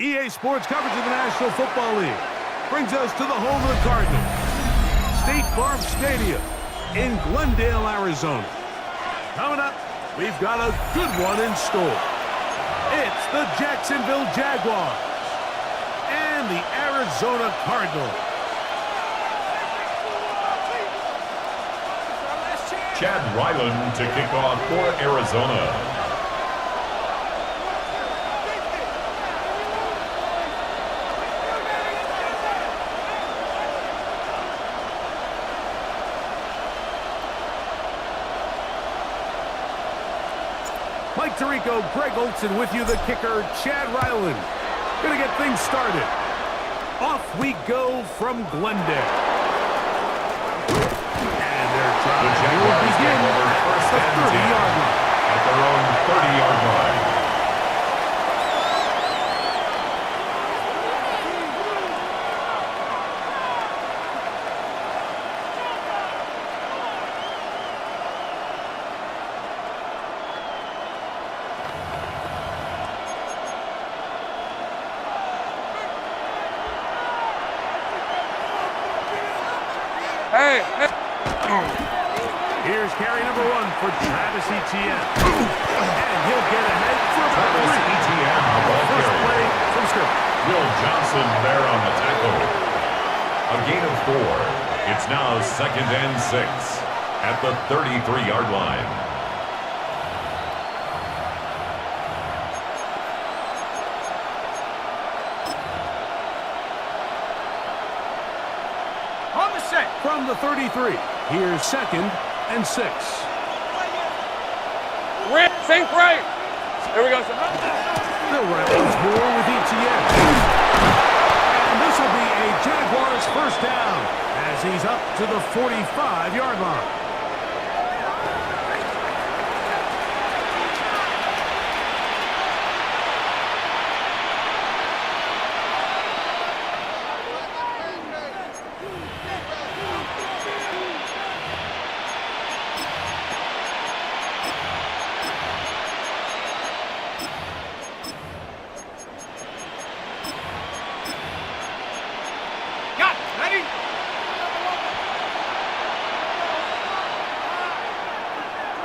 EA Sports coverage of the National Football League brings us to the home of the Cardinals, State Farm Stadium in Glendale, Arizona. Coming up, we've got a good one in store. It's the Jacksonville Jaguars and the Arizona Cardinals. Chad Ryland to kick off for Arizona. Mike Tirico, Greg Olson with you, the kicker, Chad Ryland. Gonna get things started. Off we go from Glendale. And their drive will begin at the 30-yard line. At their own 30-yard line. Here's carry number 1 for Travis Etienne. And he'll get ahead for about 3. Etienne, the ball First carrier. play from scrimmage. Will Johnson there on the tackle. A gain of 4. It's now 2nd and 6 at the 33-yard line. From the 33, here's 2nd and 6. Think right. Here we go. They'll run once more with Etienne. And this will be a Jaguars first down as he's up to the 45-yard line.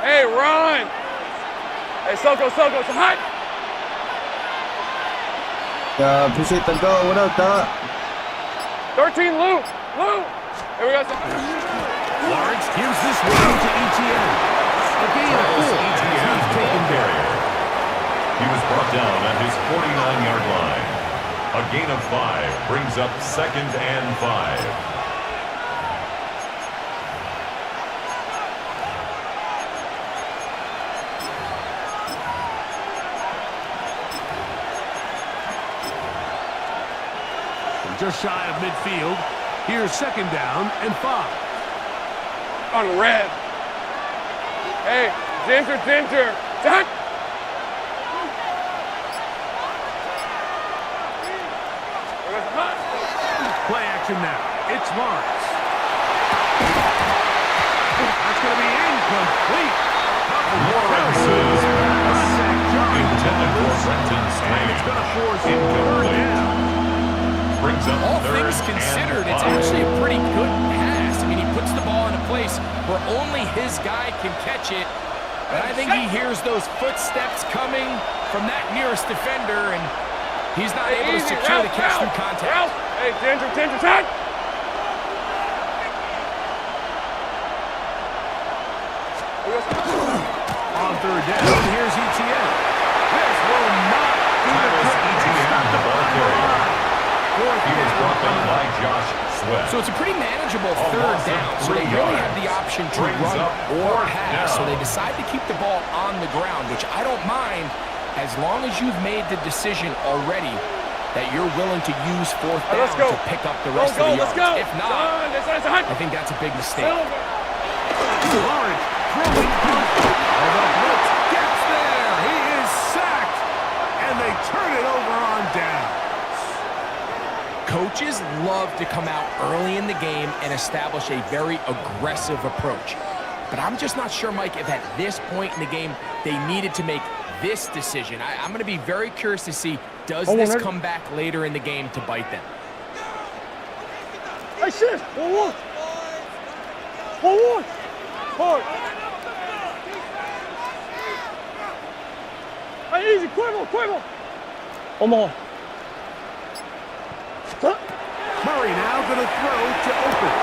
Hey, run! Hey, Soko, it's hot! Appreciate the go. What up, Doc? 13, Lou! Here we go. Lawrence gives this one to Etienne. A gain of 4. He's taken barrier. He was brought down at his 49-yard line. A gain of 5 brings up 2nd and 5. Just shy of midfield. Here's 2nd down and 5. On red. Hey, Ginger. Done. Play action now. It's Lawrence. That's going to be incomplete. Lawrence's pass intended for Brenton Strange. It's going to force 3rd down. Brings up All 3rd things considered, and it's 5. actually a pretty good pass. I mean, he puts the ball in a place where only his guy can catch it. But I think he hears those footsteps coming from that nearest defender, and he's not able to secure the catch through contact. Hey, Ginger, time! On 3rd down, here's Etienne. This will not do Travis Etienne, the ball carrier. He was brought down by Josh Sweat. So it's a pretty manageable 3rd down. So they really have the option to run or pass. So they decide to keep the ball on the ground, which I don't mind as long as you've made the decision already that you're willing to use 4th down to pick up the rest of the yards. If not, I think that's a big mistake. Lawrence throwing deep. The blitz gets there. He is sacked. And they turn it over on down. Coaches love to come out early in the game and establish a very aggressive approach. But I'm just not sure, Mike, if at this point in the game they needed to make this decision. I'm going to be very curious to see, does this come back later in the game to bite them? Hey, shit! Forward! Forward! Forward! Hey, easy! Quiver! Quiver! One more. Murray now going to throw to open.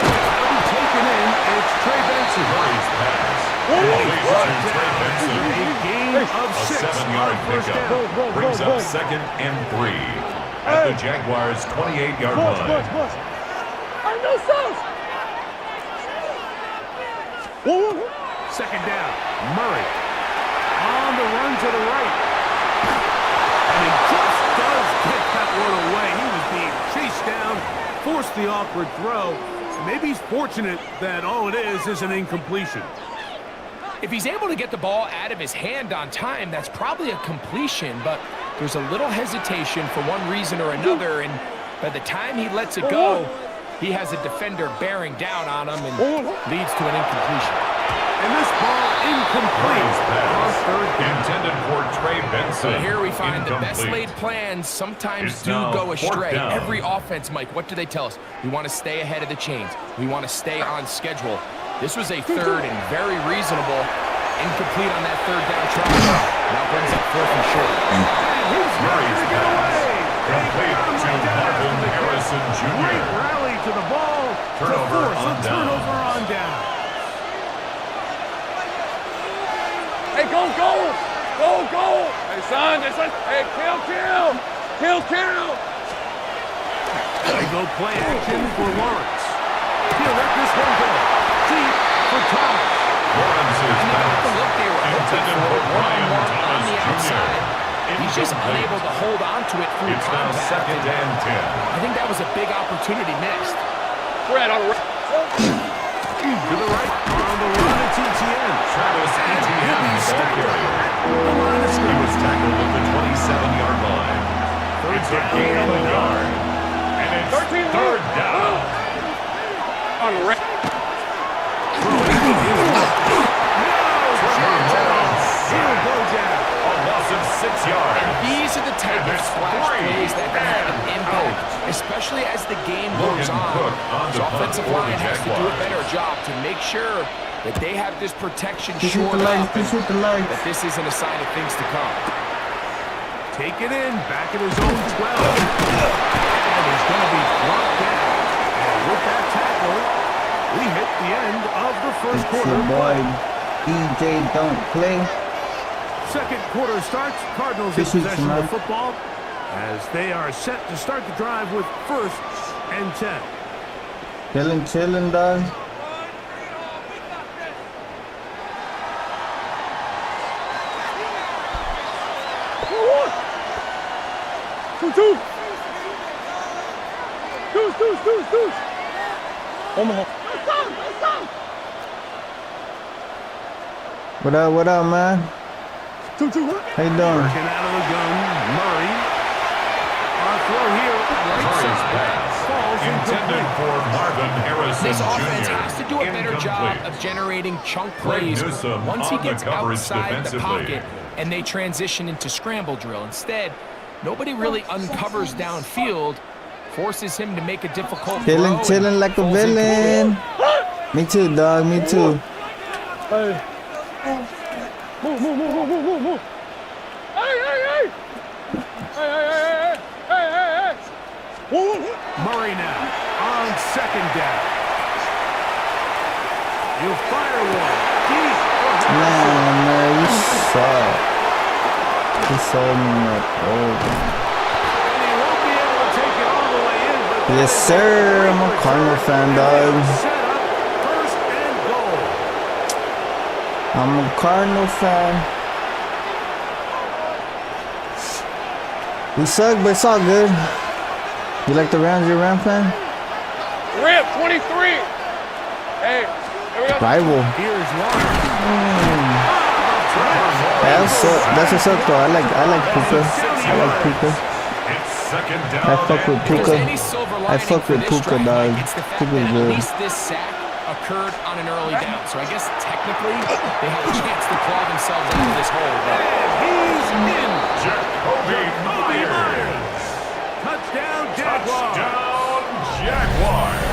That'll be taken in, and it's Trey Benson. Murray's pass. A gain of A 6 7-yard on first pickup down. brings up 2nd and 3 at the Jaguars' 28-yard line. I know sauce! Second down. Murray on the run to the right. And he just does get that one away. He was being chased down, forced the awkward throw. Maybe he's fortunate that all it is an incompletion. If he's able to get the ball out of his hand on time, that's probably a completion, but there's a little hesitation for one reason or another, and by the time he lets it go, he has a defender bearing down on him and leads to an incompletion. And this ball incomplete. On third down. Intended for Trey Benson. So here we find the best Incomplete. laid plans sometimes It's do now go astray. 4th down. Every offense, Mike, what do they tell us? We want to stay ahead of the chains. We want to stay on schedule. This was a third and very reasonable. Incomplete on that third down try. Now brings up 4th and short. Murray's pass. Complete to Marvin Harrison Great Jr. rally to the ball. Turnover to force on a down. turnover on down. Hey, go! Hey, son! Hey, kill! They go play action for Lawrence. He'll let this one go. Deep for Thomas. Lawrence's pass. Look, they were open Intended for for Brian one-on-one on Thomas the Jr. outside. He's just Incomplete. unable to hold on to it through It's now contact. 2nd and 10. I think that was a big opportunity missed. Fred on the right. To the right. On the run, it's ETN. Travis Etienne, ball carrier. The line is He was tackled at the 27-yard line. It's a gain of a yard. And it's 3rd down. On the right. He'll go down. A loss of 6 yards. These are the type of it's splash 3. plays that can have an impact, especially as the game goes Logan on. Cook on The the punt offensive for the line has to do a Jaguars. better job to make sure that they have this protection Please hit shored the lights. up Please and hit the lights. that this isn't a sign of things to come. Take it in, back at his own 12. And he's going to be brought down. And with that tackle, we hit the end of the first It's quarter. your boy, DJ Don't Play. Second quarter starts. Cardinals in This is possession of tonight. the football as they are set to start the drive with 1st and 10. Chillin', dog. Two. Deuce. One more. What up, man? Two. How you doing? Working out of the gun, Murray. On throw here, right Murray's side. pass. Falls Intended incomplete. for Marvin Harrison This Jr. offense has to do a better job Incomplete. of generating chunk Greg plays Newsome once he on the gets coverage outside the defensively. pocket and they transition into scramble drill. Instead, nobody really uncovers downfield, forces him to make a difficult throw. Chillin' like a falls villain. Me too, dog. Me too. Hey. Move. Hey. Murray now on 2nd down. He'll fire one. Deep. Man, you suck. You sold me up. Oh. And he won't be able to take it all the way in. But Yes, sir. I'm a Cardinal fan, dog. set up 1st and goal. I'm a Cardinal fan. We suck, but it's all good. You like the Rams? You're a Ram fan? Rip 23. Hey, here we go. Rival. Here's Lawrence. That's what's up, though. I like Puka. I like Puka. It's 2nd down. I fuck with If there's Puka. any silver I lining fuck for with this Puka, drive, dog. Mike, it's the fact Puka's that at good. least this sack occurred on an early down. So I guess technically they had a chance to claw themselves out of this hole. But He's in. Jacoby Myers. Touchdown, Jaguars. Touchdown, Jaguars.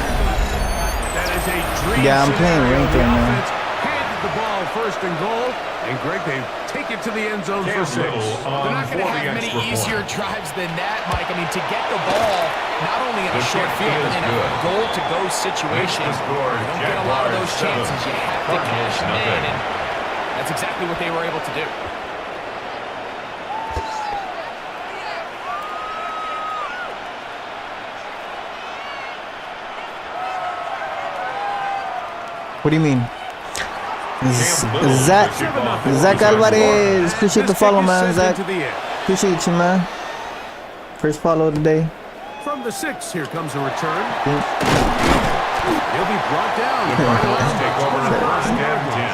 That is a dream. Yeah, I'm playing scenario. ranked The right now. offense handed the ball first and goal. And Greg, they take it to the end zone for 6. they're not going to have many easier drives than that, Mike. I mean, to get the ball not only in a short field, but in a goal-to-go situation, you don't get a lot of those chances. You have to cash them in, and that's exactly what they were able to do. What do you mean? Zach Alvarez. Appreciate the follow, man. Zach, appreciate you, man. First follow of the day. From the 6, here comes a return. He'll be brought down. The Cardinals take over first and 10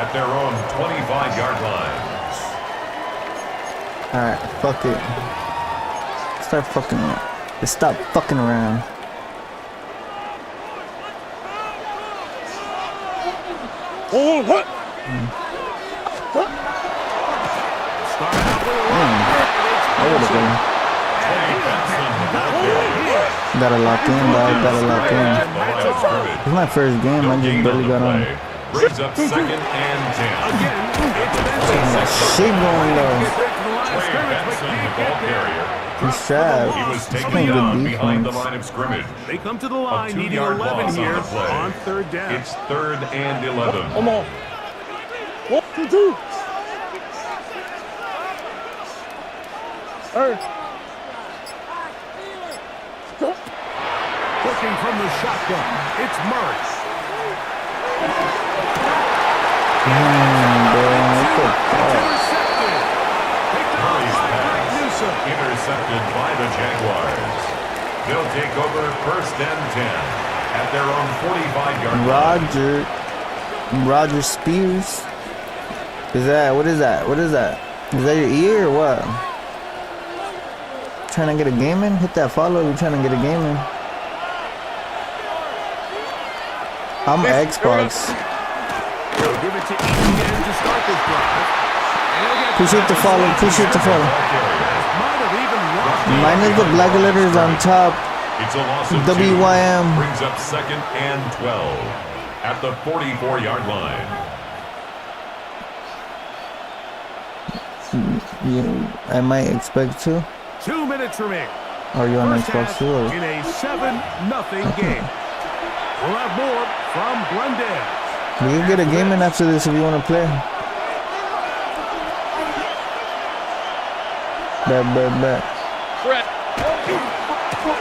at their own 25-yard line. All right, fuck it. Start fucking around. Just stop fucking around. Oh, what? Gotta lock in, dog. Gotta lock in. It's my first game. I just barely got on. Brings up second and 10. Shit going low. Trey Benson, the ball carrier. He's trapped. He was He's taken playing down good behind the defense. line of scrimmage. They come to the line, A needing 2-yard 11 loss here on the play. on third down. It's third and 11. Come on. 1, 2. Looking from the shotgun, it's Murray. Intercepted. Picked up Murray's by Greg pass Newsome. intercepted by the Jaguars. They'll take over first and 10 at their own 45-yard line. Roger Spears. What is that? Is that your ear or what? Trying to get a game in? Hit that follow. You're trying to get a game in. I'm Xbox. They'll give it to ETN to start this drive. Appreciate the follow. Appreciate the follow. Might have even lost the Minus the black letters on top. It's a loss of WYM. 2. Brings up second and 12 at the 44-yard line. I might expect to. 2 minutes remaining. Are you on First Xbox half too? Or? in a 7-0 game. We'll have more from Glendale. We can get a game in after this if you want to play. Bet.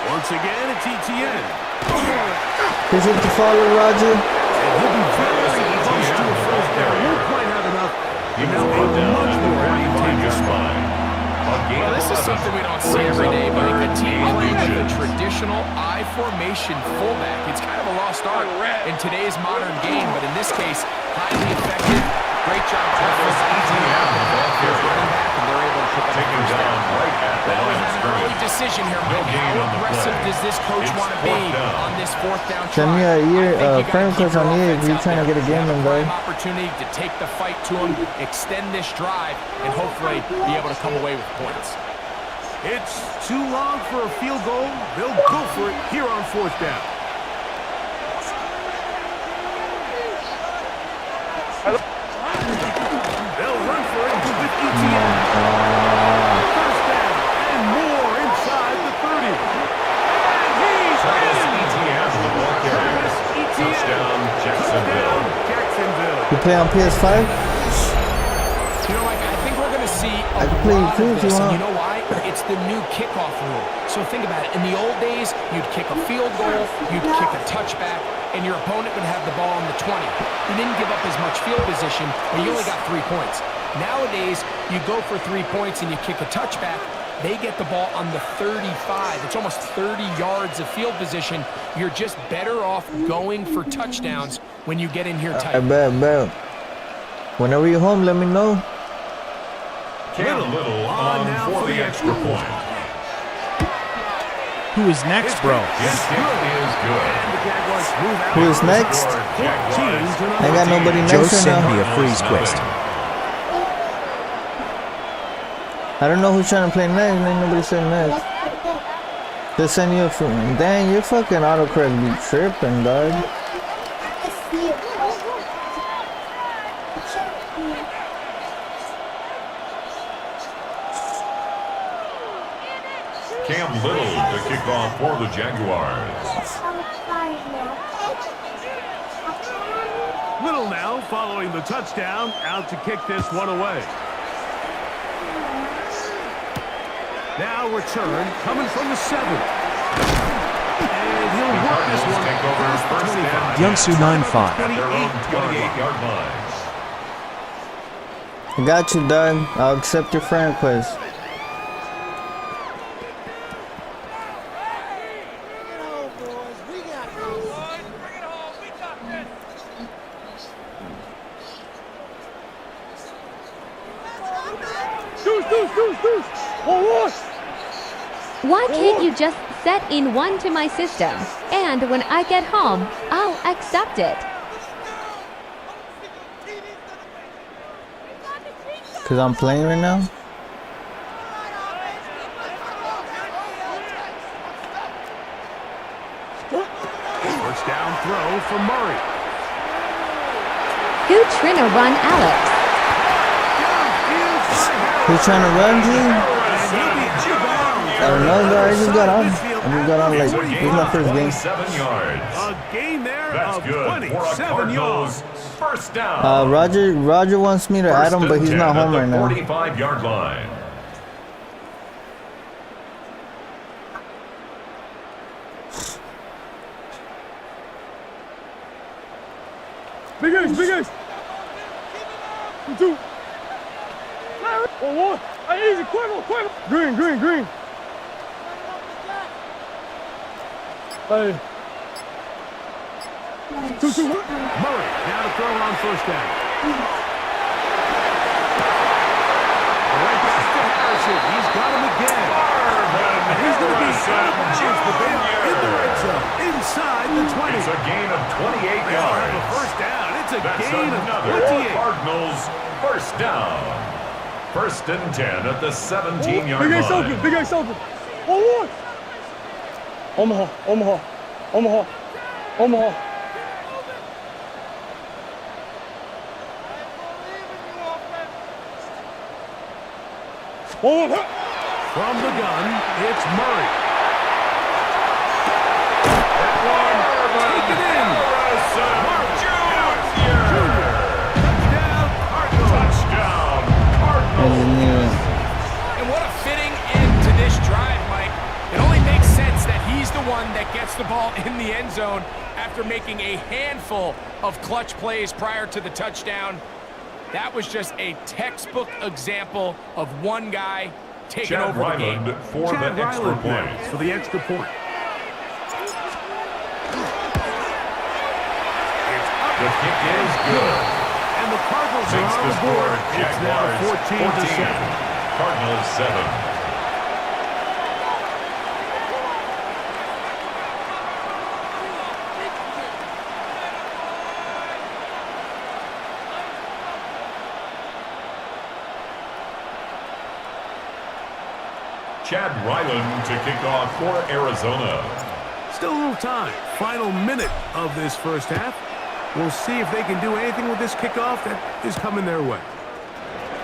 Once again, it's ETN. Appreciate the follow, Roger. And he'll be very close to a first down. Won't quite have enough. He was brought down at the 35-yard line. Well, this is something we don't see every day, but a team playing with a traditional I formation fullback. It's kind of a lost art in today's modern game, but in this case, highly effective. Great job by the first running back, and they're able to put that Taken down right at the line of scrimmage. early decision here, Mike. gain How on the aggressive play. does this coach It's want to be fourth down. on this fourth down try? Send me a year, I think you gotta friend keep request your on EA if offense you're out trying to there. get a game You have in, a bro. prime opportunity to take the fight to them, extend this drive, and hopefully be able to come away with points. It's too long for a field goal. They'll go for it here on fourth down. They'll run for it with ETN. First down and more inside the 30. And he's Travis in. ETN, the ball carrier. Touchdown, Jacksonville. Jacksonville. You play on PS5? You know, like, I think we're going to see a I can play lot too of if you this, and want. you know why? It's the new kickoff rule. So think about it. In the old days, you'd kick a field goal, you'd kick a touchback, and your opponent would have the ball on the 20. You didn't give up as much field position, but you only got 3 points. Nowadays, you go for 3 points and you kick a touchback, they get the ball on the 35. It's almost 30 yards of field position. You're just better off going for touchdowns when you get in here tight. I bet. Whenever you're home, let me know. Cam Little on now for for the the extra point. Who is next, bro? His kick is good. Who is next? I got nobody Joe next right sent me now. a freeze quest. I don't know who's trying to play next. Ain't nobody said next. Just send you a free. Dang, your fucking autocorrect be tripping, dog. Cam Little to kick off for the Jaguars. Little now following the touchdown, out to kick this one away. Now return coming from the 7. And he'll work this one. Take over first and Youngsu 9-5. at their own 28-yard line. I got you, dog. I'll accept your friend request. Why can't you just set in one to my system, and when I get home, I'll accept it? Cause I'm playing right now. First down throw for Murray. Who tryna run Alex? Who's trying to run, G? I don't know, dog. I just got on. Like, this is my first game. 7 yards. A gain there That's of good for a 27 yards. Cardinals first down. Roger wants me to add him, but he's not home right now. 45-yard line. Big Ace. 2. One. Easy, quick. Green. Hey. 2. Murray now to throw on first down. Right back to Harrison. He's got him again. And he's going to be out of bounds, but they are in the red zone, inside the 20. It's a gain of 28 They'll yards. have a first down. It's a That's gain of another 28. Cardinals first down. First and 10 at the 17-yard Big Ace line. open. 1. Omaha. 1. From the gun, it's Murray. That one taken in. Touchdown, Cardinals. And what a fitting end to this drive, Mike. It only makes sense that he's the one that gets the ball in the end zone after making a handful of clutch plays prior to the touchdown. That was just a textbook example of one guy taking Chad over the game. Ryland for the extra point. For the extra point. The kick is good. And the Cardinals Makes are on the the score board. It's now Jaguars 14-7. Cardinals 7. Chad Ryland to kick off for Arizona. Still a little time. Final minute of this first half. We'll see if they can do anything with this kickoff that is coming their way.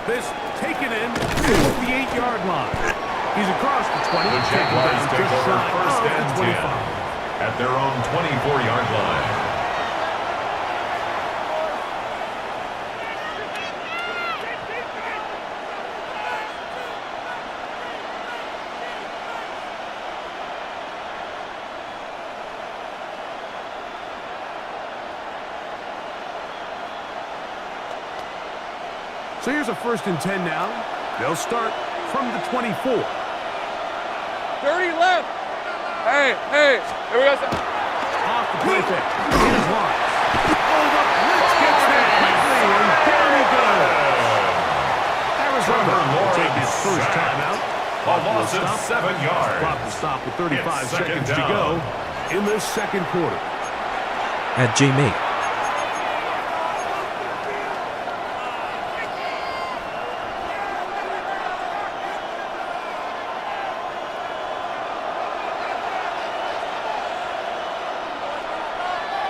This taken in at the 8-yard line. He's across the 20. The Jaguars take just over shy first of and the 10 25. at their own 24-yard line. So here's a 1st and 10 now. They'll start from the 24. 30 left. Hey, here we go. Off the perfect. In his line. Oh, the blitz gets there quickly, and down he goes. Arizona will take his first time out. A loss of 7 yards. Clock will stop with 35 seconds in the second quarter. At J-Mate.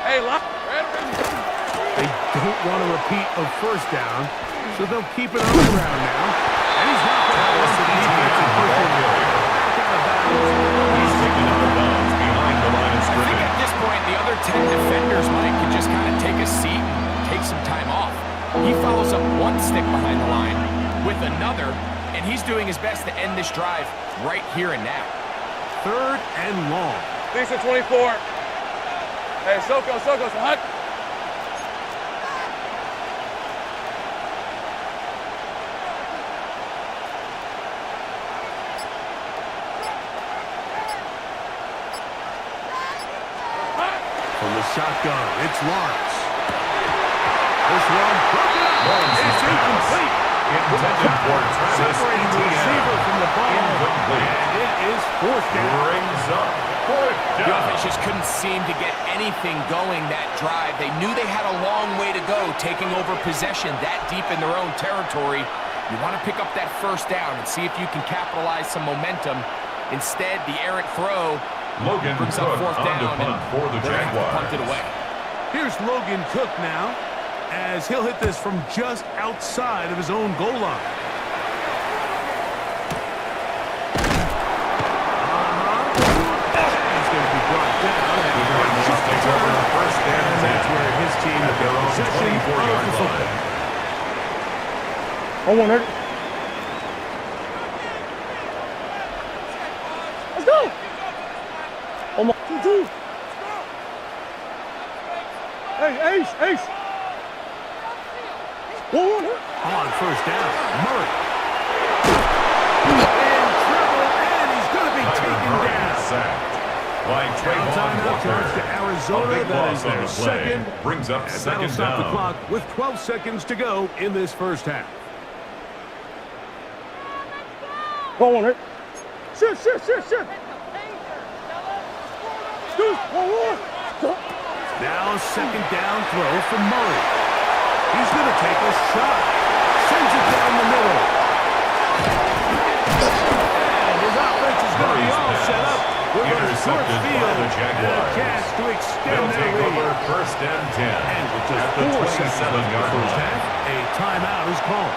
Hey, lock. They don't want to repeat a first down, so they'll keep it on the ground now. And he's not going to have the defense to push him back out of bounds. He's taken out of bounds behind the line of I think scrimmage. at this point, the other 10 defenders, Mike, could just kind of take a seat and take some time off. He follows up one stick behind the line with another, and he's doing his best to end this drive right here and now. 3rd and long. Lisa 24. Hey, Soko, so hot. From the shotgun, it's Lawrence. This one broken up. Lawrence is It's incomplete. Intended for Travis Separating the receiver from the ball. Incomplete. And it is 4th down. Brings up 4th The down. offense just couldn't seem to get anything going that drive. They knew they had a long way to go, taking over possession that deep in their own territory. You want to pick up that first down and see if you can capitalize some momentum. Instead, the errant throw Logan brings Cook up 4th on to down, punt for the and they're going to Jaguars. punt it away. Here's Logan Cook now, as he'll hit this from just outside of his own goal line. He's going to be brought down. And The Cardinals take over the first down. And that's where his team At will their get own possession of 24-yard the football. line. Oh, 100. Let's go. Oh, my. 2-2. Hey, Ace. 1-1. On first down, Murray. In trouble, and he's going to be taken Murray down. sacked by Trayvon Timeout charge to Walker. Arizona. A big That loss is on their the play. second. Brings up And that'll second stop the down. clock with 12 seconds to go in this first half. Go on, Rick. Shit. Dude, 1-1. Now second down throw from Murray. He's going to take a shot. Sends it down the middle. And his offense is going to be Murray's all pass set up with a short intercepted by field the and a Jaguars. chance to extend They'll their take lead. over first and 10 And with just at the 4 seconds left in the 27-yard first line. half, a timeout is called.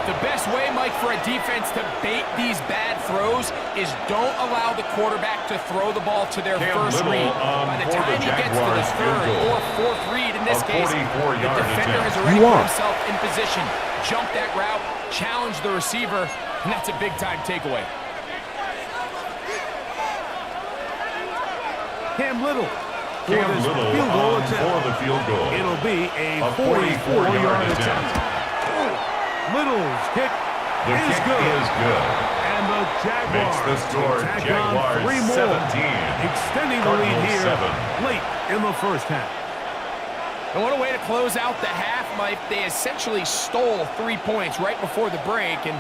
The best way, Mike, for a defense to bait these bad throws is don't allow the quarterback to throw the ball to their Cam first Little, read. By the for time the he gets to the Jaguars, field 3rd goal. or 4th read, in this A case, the 44-yard defender has attempt. already You put want. himself in position, jump that route, challenge the receiver, and that's a big-time takeaway. Cam Little. For Cam this Little field goal on attempt. for the field goal. It'll be a A 44-yard 44-yard attempt. Little's kick The is kick good. is good. And the Jaguars Makes the score tack on Jaguars 3 more, 17. extending the lead Cardinals here 7. late in the first half. And what a way to close out the half, Mike. They essentially stole 3 points right before the break, and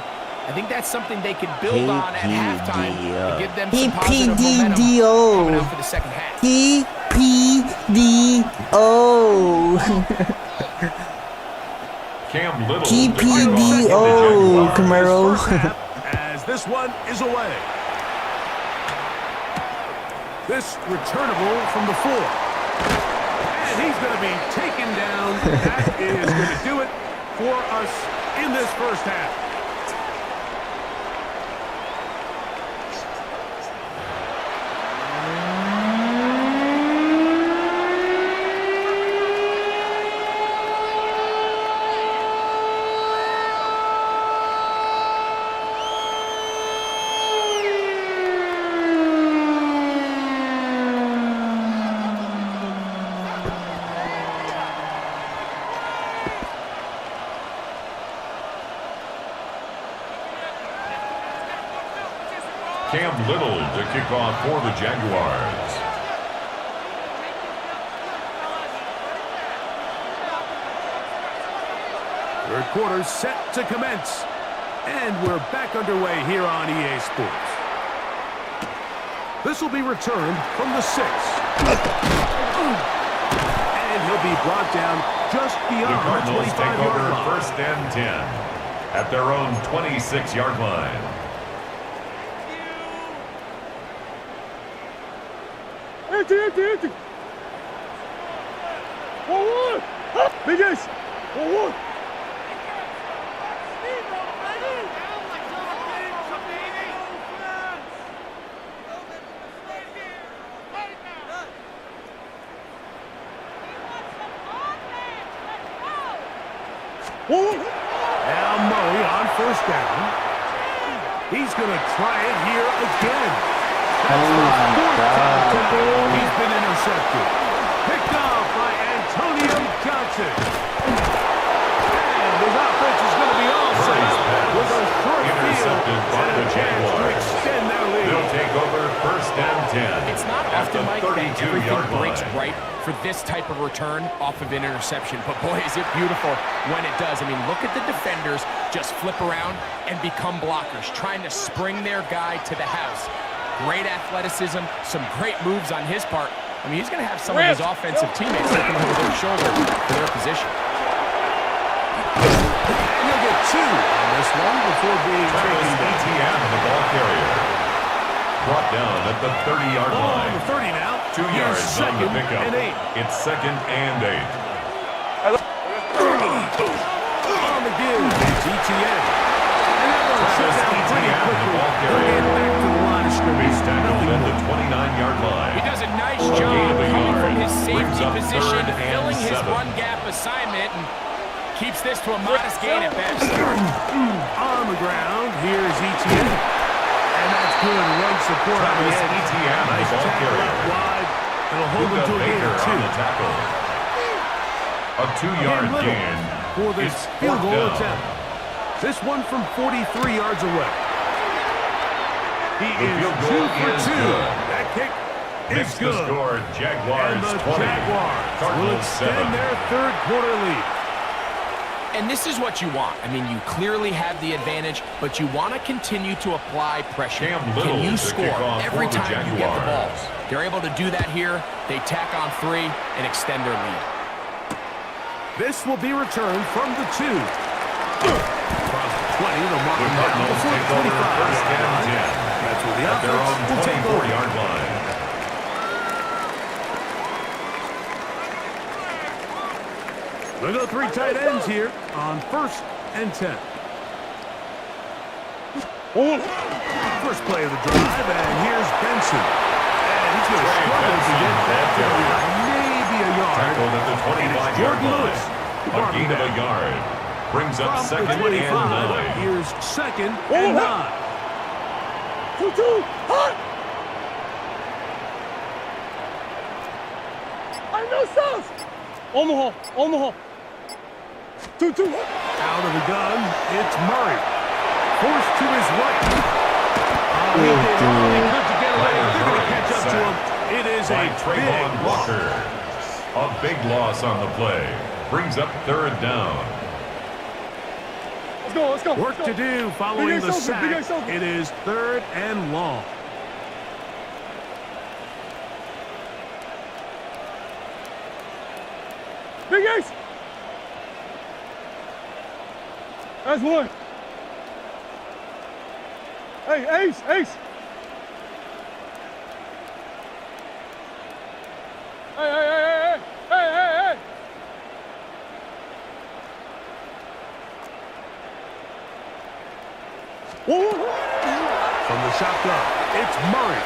I think that's something they could build on at halftime to give them some positive momentum coming out for the second half. Cam Little. TPDO, Camaro. As this one is away. This returnable from the 4. And he's going to be taken down. That is going to do it for us in this first half. Cam Little to kick off for the Jaguars. Third quarter set to commence. And we're back underway here on EA Sports. This will be returned from the 6. And he'll be brought down just beyond The Cardinals take 25-yard over line. 1st and 10 at their own 26-yard line. Empty. 1-1. Big Ace. 1-1. Now Murray on 1st down. He's going to try it here again. That's the 4th time today he's been intercepted. Picked off by Antonio Johnson. And his offense is going to be all set with a short Intercepted field by and the a chance to Jaguars. extend their lead. They'll take over 1st and 10. It's not at often, the Mike, that everything 32-yard breaks line. right for this type of return off of an interception. But boy, is it beautiful when it does. I mean, look at the defenders just flip around and become blockers, trying to spring their guy to the house. Great athleticism, some great moves on his part. I mean, he's going to have some of his offensive teammates looking over their shoulder for their position. And he'll get 2 on this one before being taken down. ETN, the ball carrier. Brought down at the 30-yard Ball on line. the 30 now. 2 Here's yards on the 2nd pickup. and 8. It's 2nd and 8. On the give, it's ETN. And that one shut down pretty ETN, the quickly. ball They'll carrier. get back to the line of scrimmage. He's tackled Nothing at more. the 29-yard line. He does a nice A job gain of a coming from yard. his Brings safety up position, 3rd and filling his 7. run gap assignment, and keeps this to a modest gain at best. On the ground, here's ETN. And that's good run support on the edge. ETN, the Nice ball tackle carrier. out wide. It'll hold him Luka to a gain Baker of 2. on the tackle. A 2-yard Little gain. for this It's field 4th goal down. attempt. This one from 43 yards away. He The is field 2 goal for is 2. good. That kick is Makes the good. score And Jaguars the 20. Jaguars will Cardinals extend 7. their 3rd quarter lead. And this is what you want. I mean, you clearly have the advantage, but you want to continue to apply pressure. Cam Little Can you to score kick off every for the time you get the ball? Jaguars. They're able to do that here. They tack on 3 and extend their lead. This will be returned from the 2. Across the 20, the mark The Cardinals before take the over 25. 1st and 10. That's where the At their own offense will take over. 24-yard line. They'll go 3 tight ends here on 1st and 10. First play of the drive, and here's Benson. And he's going to struggle to get that to maybe a yard. Tackled at the 25-yard Jordan line. Lewis, A gain of a yard. Brings up From 2nd the 25, and 9. here's 2nd and 9. 2-2. Hot. I know sauce. Omaha. 2-2. Out of the gun, it's Murray. Forced to his right. He did all he could to get away. They're going to catch up to him. It is By a Trayvon big Walker. A big loss on the play. Brings up 3rd down. Let's go. work to do following Big the Ace open, Big sack. Ace open. It is 3rd and long. Big Ace. That's 1. Hey, Ace. Hey. From the shotgun, it's Murray.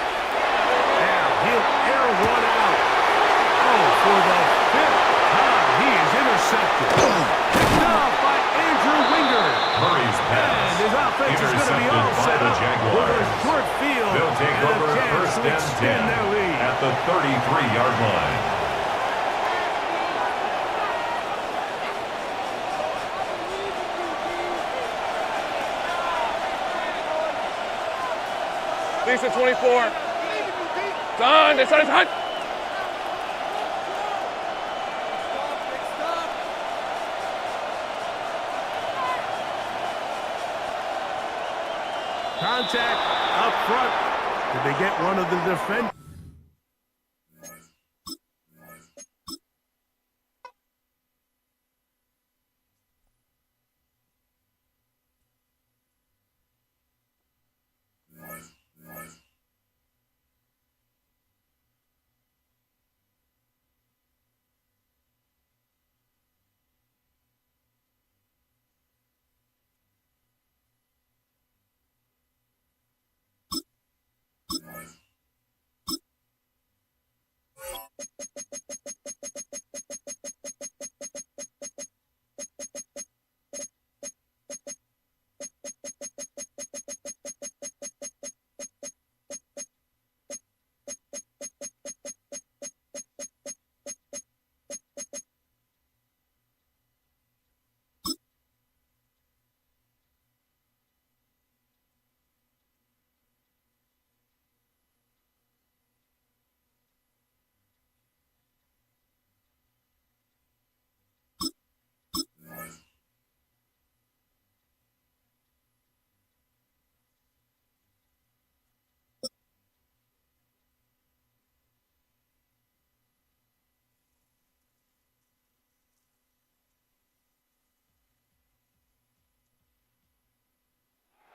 Now he'll air one out. Oh, for the 5th time, he is intercepted. Picked off by Andrew Winger. Murray's pass. And his offense is going to be all intercepted by set the up with a Jaguars. short field. They'll take and over a chance 1st to and extend 10 their lead. at the 33-yard line. Lisa 24. Done. It's on his hunt. Contact up front. Did they get one of the defenders?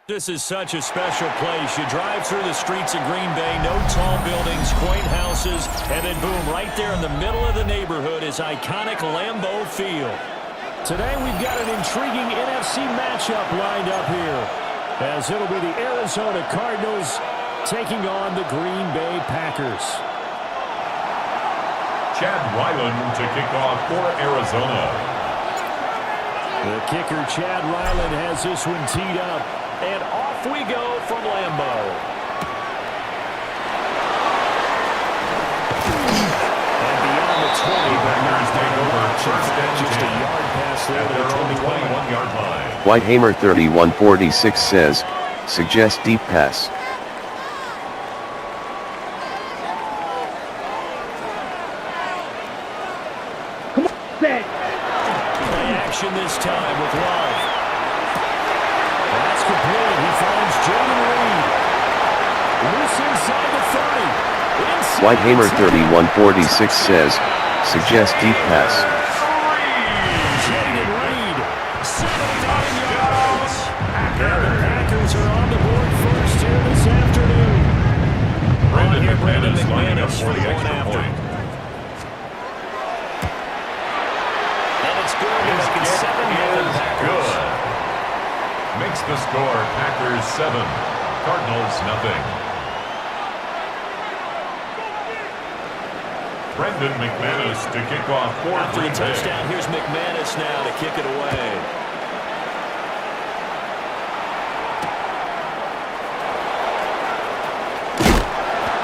This is such a special place. You drive through the streets of Green Bay, no tall buildings, quaint houses, and then boom, right there in the middle of the neighborhood is iconic Lambeau Field. Today we've got an intriguing NFC matchup lined up here, as it'll be the Arizona Cardinals taking on the Green Bay Packers. Chad Ryland to kick off for Arizona. The kicker, Chad Ryland, has this one teed up. And off we go from Lambeau. And beyond the 20, Packers take over first and just a yard pass there at their own 21-yard line. Whitehammer 3146 says, suggest deep pass. Play action this time with Love. That's complete. He finds Jordan Reed. Loose inside the 30. Whitehammer 3146 says, suggest deep pass. Jordan Reed, 79 yards. And the Packers are on the board first here this afternoon. Brandon McManus for the extra point. And it's good. He's making 7 yards. Good. Makes the score Packers 7, Cardinals nothing. Brandon McManus to kick off for After Green the Bay. touchdown, here's McManus now to kick it away.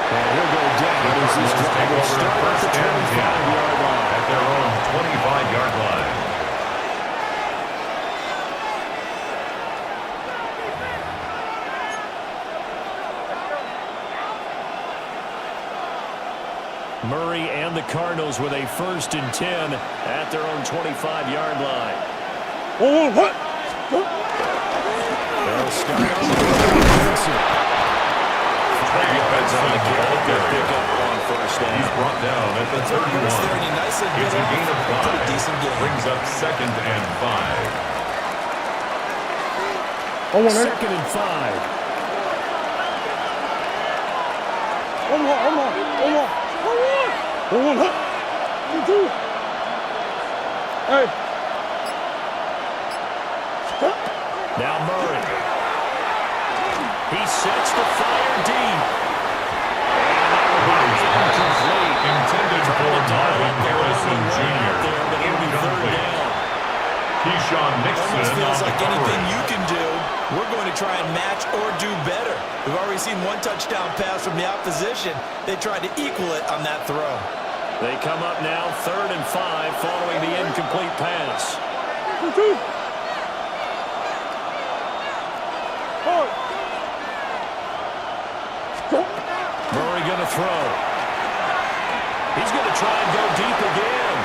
And he'll go down as this drive will start at the 25-yard line. At their own 25-yard line. Murray and the Cardinals with a 1st and 10 at their own 25-yard line. They'll start on the defensive. Defense on the Good pickup on first down. He's brought down at the 31. It's a gain of 5. Brings up 2nd and 5. 2nd and 5. Now Murray. He sets the fire deep. Intended for Marvin Harrison Jr. Incomplete. Keyshawn Nixon Feels on like the anything coverage. you can do, we're going to try and match or do better. We've already seen one touchdown pass from the opposition. They tried to equal it on that throw. They come up now 3rd and 5 following the incomplete pass. Murray going to throw. He's going to try and go deep again.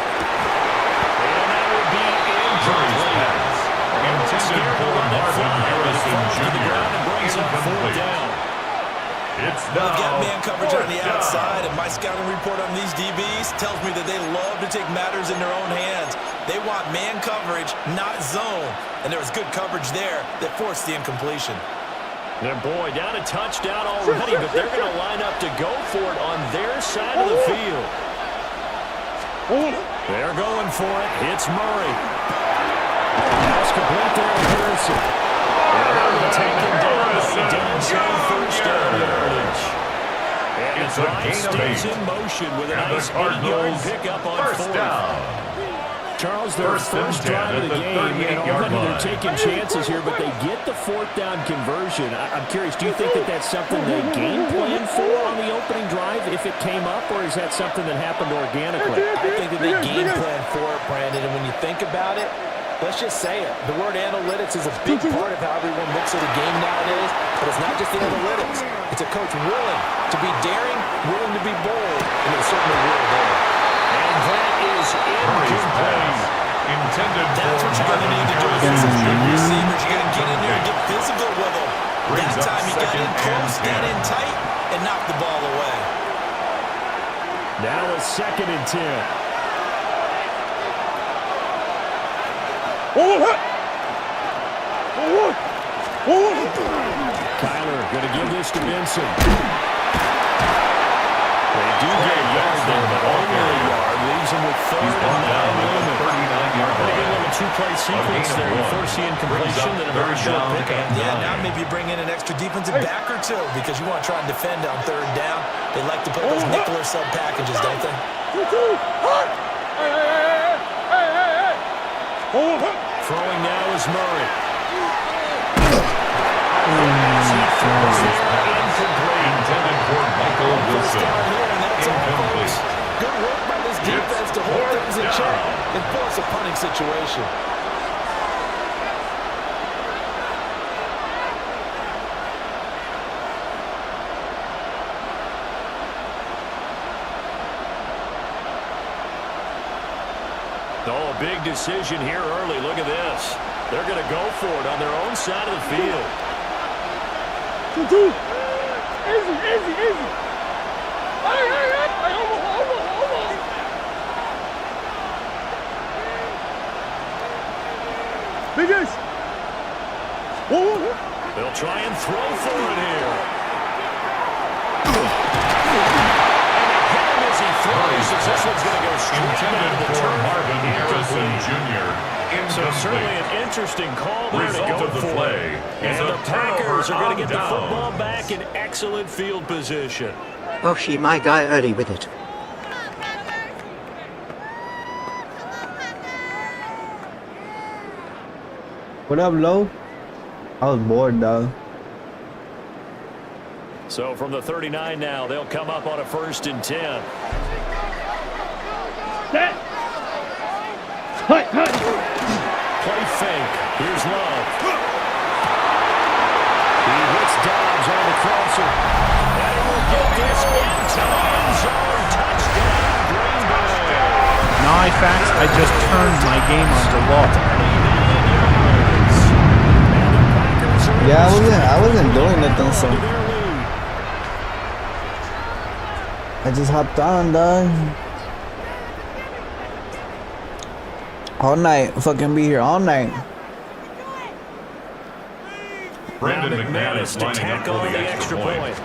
And that would be incomplete. Intended for Marvin Harrison Jr. Brings up 4th down. It's They've got now man coverage on the fourth down. outside, and my scouting report on these DBs tells me that they love to take matters in their own hands. They want man coverage, not zone. And there was good coverage there that forced the incompletion. And boy, down a touchdown already, but they're going to line up to go for it on their side of the field. They're going for it. It's Murray. Pass complete there to Harrison. And they're going to take him down downside first down yardage. And the drive stays in motion with a nice 8-yard pickup on fourth down. Charles, their first drive of the game, and already they're taking chances here, but they get the fourth down conversion. I'm curious, do you think that that's something they game plan for on the opening drive if it came up, or is that something that happened organically? I think that they game plan for it, Brandon, and when you think about it, let's just say it. The word analytics is a big part of how everyone looks at a game nowadays, but it's not just the analytics. It's a coach willing to be daring, willing to be bold, and it's certainly will there. And that is incomplete. Intended That's what you're going to need to do as a receivers. You're going to get in there and get physical with them. That time he got in close, got in tight, and knocked the ball away. Now a 2nd and 10. Kyler going to give this to Benson. They do get a yard there, but only a yard. Leaves him with 3rd and 9 limit. Pretty good little two-play sequence there. You first the incompletion, then a very short pickup. Yeah, now maybe you bring in an extra defensive back or two because you want to try and defend on 3rd down. They like to put those nickel or sub packages, don't they? Throwing now is Murray. Intended for Michael Wilson. Incomplete. Good work by this defense to hold things in check and force a punting situation. Oh, a big decision here early. Look at this. They're going to go for it on their own side of the field. Easy, easy. Biggest. They'll try and throw for it here. And as he throws, this one's going to go straight down to the turf. Marvin Harrison Jr. So certainly an interesting call there to go for play it. And the Packers are going to get the football back in excellent field position. Oh, she, my guy early with it. What up, Lo? I was bored, dog. So from the 39 now, they'll come up on a 1st and 10. Set. Hut. Play fake. Here's Love. He hits Dobbs on the crosser. And he will get this into the end zone. Touchdown, Green Bay. Now, facts, I just turned my game on to lock. Yeah, I wasn't doing nothing, so I just hopped on, dog. All night, fucking be here all night. Brandon McManus to tack on the extra point.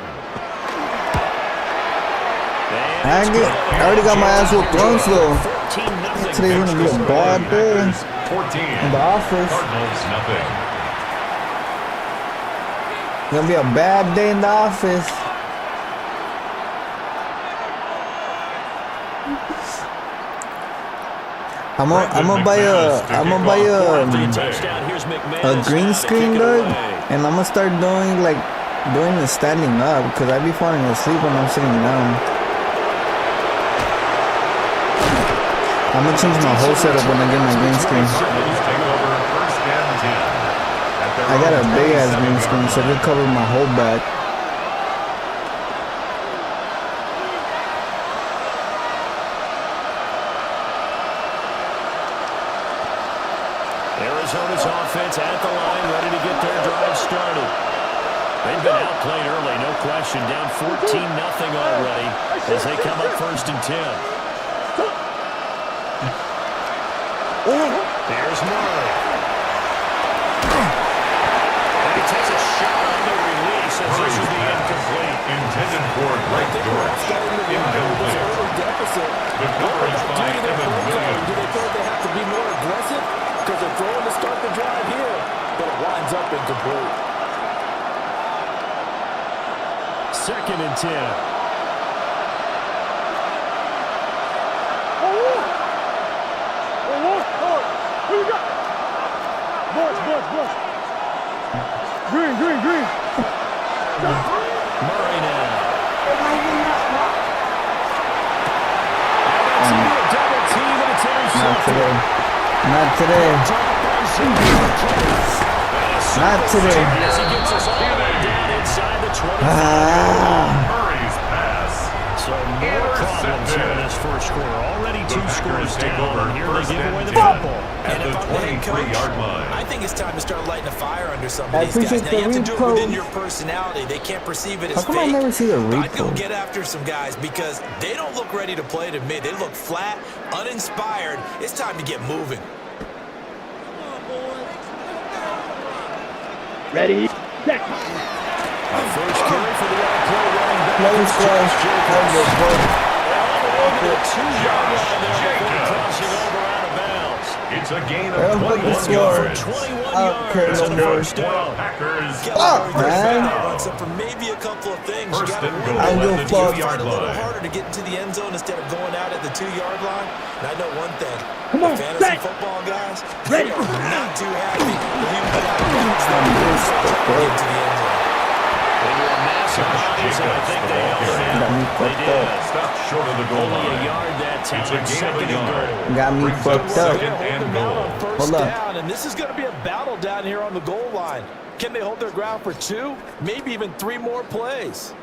I already got my ass whooped once though. Today's gonna be a bad day in the office. Cardinals nothing. Gonna be a bad day in the office. I'm gonna buy a green screen, dog, and I'm gonna start doing the standing up because I be falling asleep when I'm sitting down. I'm gonna change my whole setup when I get my green screen. I got a big ass green screen, so it cover my whole back. Arizona's offense at the line, ready to get their drive started. They've been outplayed early, no question. Down 14-0 already as they come up 1st and 10. There's Murray. And he takes a shot on the release as this will be incomplete. Intended for Greg Dortch. Incomplete. The coverage by Evan Williams. Do they feel like they have to be more aggressive? Because they're throwing to start the drive here, but it winds up incomplete. 2nd and 10. Who you got? Bush. Green. Murray now. Not today. As he gets us all the way down inside the 25. Murray's pass. So more problems here in this first quarter. Already 2 scores down, and here they give away the football. At the 23-yard line. I think it's time to start lighting a fire under some of these guys. Now, you have to do it within your personality. They can't perceive it as fake. How come I never see the replay? I'd go get after some guys because they don't look ready to play to me. They look flat, uninspired. It's time to get moving. Ready, set. First carry for the outplay running back. Close flash. Over the 2-yard line there before crossing over out of bounds. It's a gain of 21 yards. 21 yards and a first down. Packers. Man. For maybe a couple of things. First and goal I'll go at the fuck. 2-yard A little line. harder to get into the end zone instead of going out at the 2-yard line. And I know one thing. Come on, the fantasy set. football guys, Ready. they are not too happy when you put out points that you get into the end zone. They were massive bodies, and I think they held it in. They did. Stop short of the goal Only line. a yard that It's time. a gain of Second a and yard. goal. Got me Brings fucked up up. second and goal. First Hold up. down, and this is going to be a battle down here on the goal line. Can they hold their ground for 2, maybe even 3 more plays?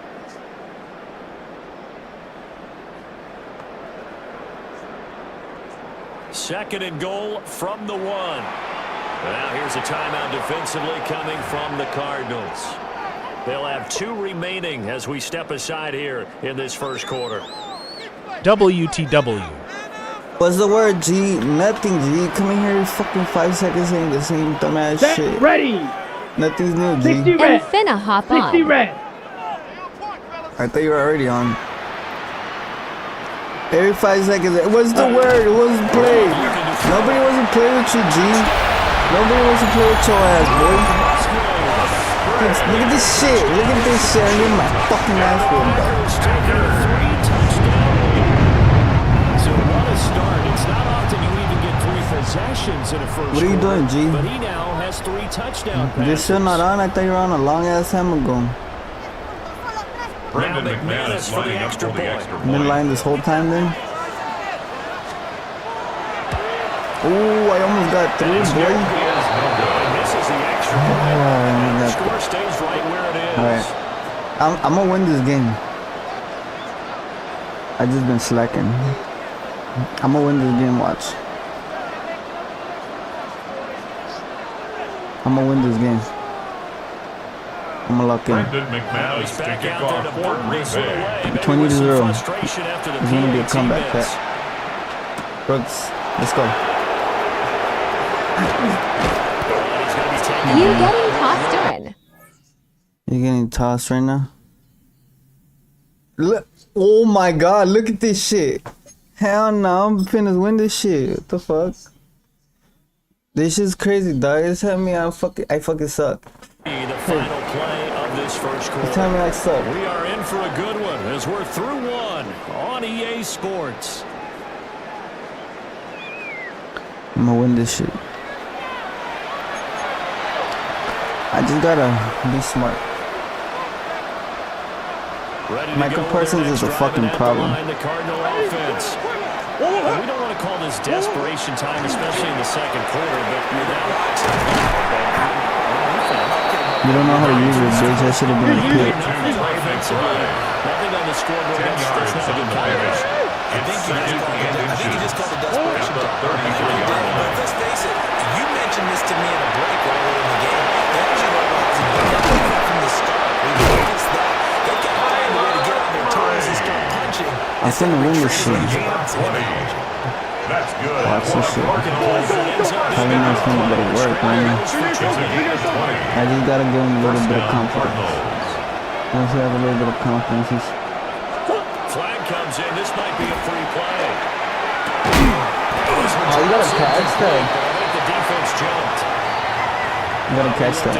Second and goal from the 1. Now here's a timeout defensively coming from the Cardinals. They'll have 2 remaining as we step aside here in this first quarter. WTW. What's the word, G? Nothing, G. Come in here fucking 5 seconds saying the same dumbass Set, shit. ready. Nothing's new, G. 60 And red. finna hop 60 on. red. I thought you were already on. Every 5 seconds. What's the word? It wasn't play. Nobody wants to play with you, G. Nobody wants to play with your ass, boy. Look at this shit. Look at this shit. I'm getting my fucking ass whipped, bro. So what a start. It's not often you even get 3 possessions in a first What are you doing, G? But he now has 3 touchdown passes. You're still not on? I thought you were on a long ass time ago. Brendan McManus for the lining up extra for the point. extra Been point. lying this whole time then? Ooh, I almost got 3, boy. Misses the extra point. Oh, Score stays right where it is. Alright. I'm gonna win this game. I just been slacking. I'm gonna win this game, watch. I'm gonna win this game. I'm gonna lock in. Brendan McManus to Back kick out there off to for burn Green this one Bay. away. Maybe 20 with to some 0. frustration after the It's gonna be a PAT comeback miss. back. Brooks, let's go. You getting tossed in. You're getting tossed right now? Look, oh my god, look at this shit. Hell no, I'm finna win this shit. What the fuck? This shit's crazy, dog. It's telling me I fucking suck. The final play of this first quarter. It's telling me I suck. We are in for a good one as we're through 1 on EA Sports. I'm gonna win this shit. I just gotta be smart. Michael Parsons is a fucking problem. The Cardinal offense. And we don't want to call this desperation time, especially in the second quarter, but You don't know how to use it, bitch. That should have been a pick. nothing on the scoreboard. That's not a good combination. I think you just called a desperation time. But let's face it, you mentioned this to me in a break earlier in the game. They actually went from the start. I'm finna win this shit. That's good. Watch this shit. Probably not gonna go to work, man. I just gotta give him a little bit of confidence. Once you have a little bit of confidence, he's... Flag comes in. This might be a free play. Oh, you gotta catch that. The defense jumped. You gotta catch that.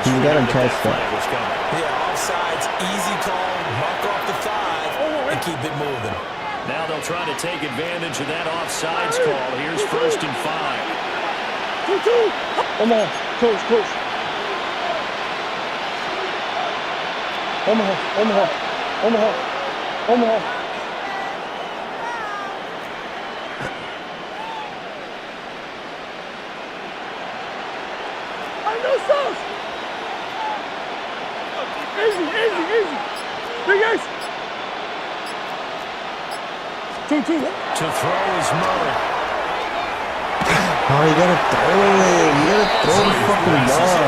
You gotta catch that. Yeah, offsides, easy call, mark off the 5, and keep it moving. Now they'll try to take advantage of that offsides call. Here's 1st and 5. 2-2. Omaha, close. Omaha. I know sauce. Easy. Big ace. 2-2. To throw is Murray. Oh, you gotta throw it. You gotta throw the fucking ball.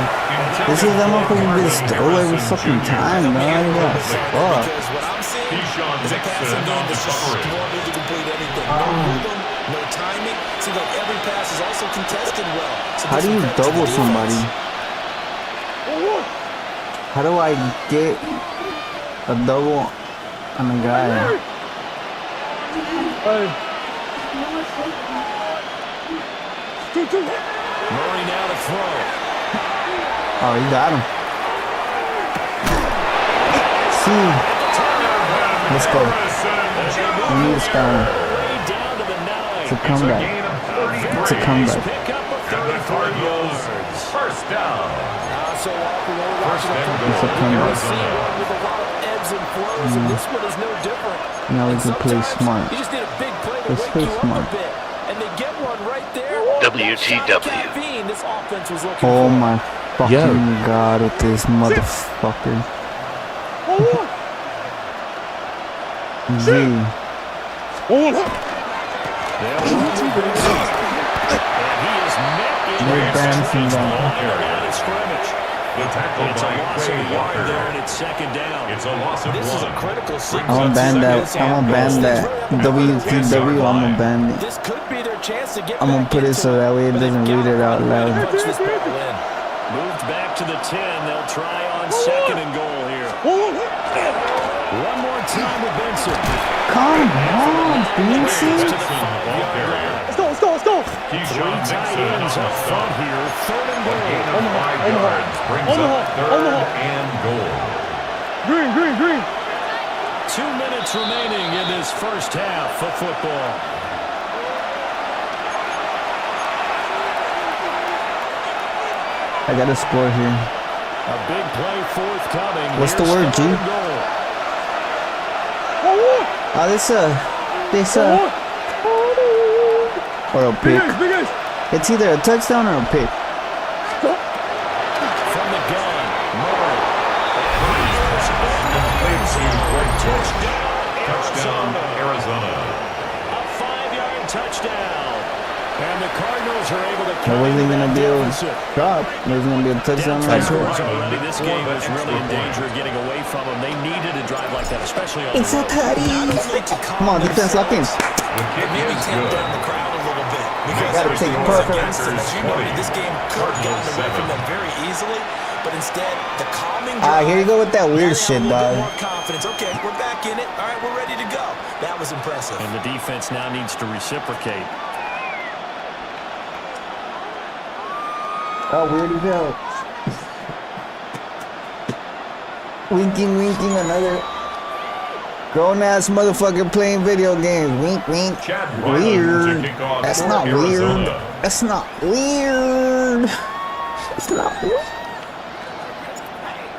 This is that motherfucker just throw every fucking time, man. You gotta fuck. Because what I'm seeing is a passing game that's just struggling to complete anything. No rhythm, no timing. Seems like every pass is also contested well. So How do you double somebody? How do I get a double on a guy? Murray now to throw. Oh, you got him. See. Let's go. We need a stone. It's a comeback. It's a comeback. First down. So often when we're watching It's a comeback. with a lot of ebbs and flows, and this one is no different. Now we can play smart. You just need a big play to Let's wake play you smart. up a bit, and they get one right there. WTW. Caffeine, this offense was looking Oh for. my fucking god with this motherfucker. Z. You're dancing down. The tackle It's a by loss Quay of Walker. yard there, and it's 2nd down. It's a loss of This is a 1. critical sequence. I'm gonna ban that. I'm gonna ban that. WTW. I'm gonna ban it. This could be their chance to get I'm gonna back put it into so that way it doesn't read it out loud. punch this ball in. Moved back to the 10. They'll try on 2nd and goal here. One more time with Benson. Come on, Benson. Let's go. Keyshawn Tight Nixon ends on up the front stop. here. 3rd and A gain goal. of 5 yards brings up 3rd and goal. Green. 2 minutes remaining in this first half of football. I got a score here. A big play forthcoming. What's the Here's word, G? 3rd and goal. Oh, this or a pick. It's either a touchdown or a pick. From the gun, Murray. Touchdown, Arizona. A 5-yard touchdown. And the Cardinals are able to There wasn't gonna be a drop. There was gonna be a touchdown right here. already. This game was really in danger of getting away from them. They needed a drive like that, especially on It's the a road. teddy. Come on, defense, lock in. The kick Maybe is tamp good. down the crowd a little bit. Because Gotta everything take was perfect. against them. As you noted, this game could have gotten away from them very easily, but instead, the calming drive. Here you go with that weird shit, a little dog. bit more confidence. Okay, we're back in it. All right, we're ready to go. That was impressive. And the defense now needs to reciprocate. Oh, weird as hell. Winking, another grown-ass motherfucker playing video games. Wink. Chad Ryland to Weird. kick off That's for not weird. Arizona. That's not weird. It's not weird.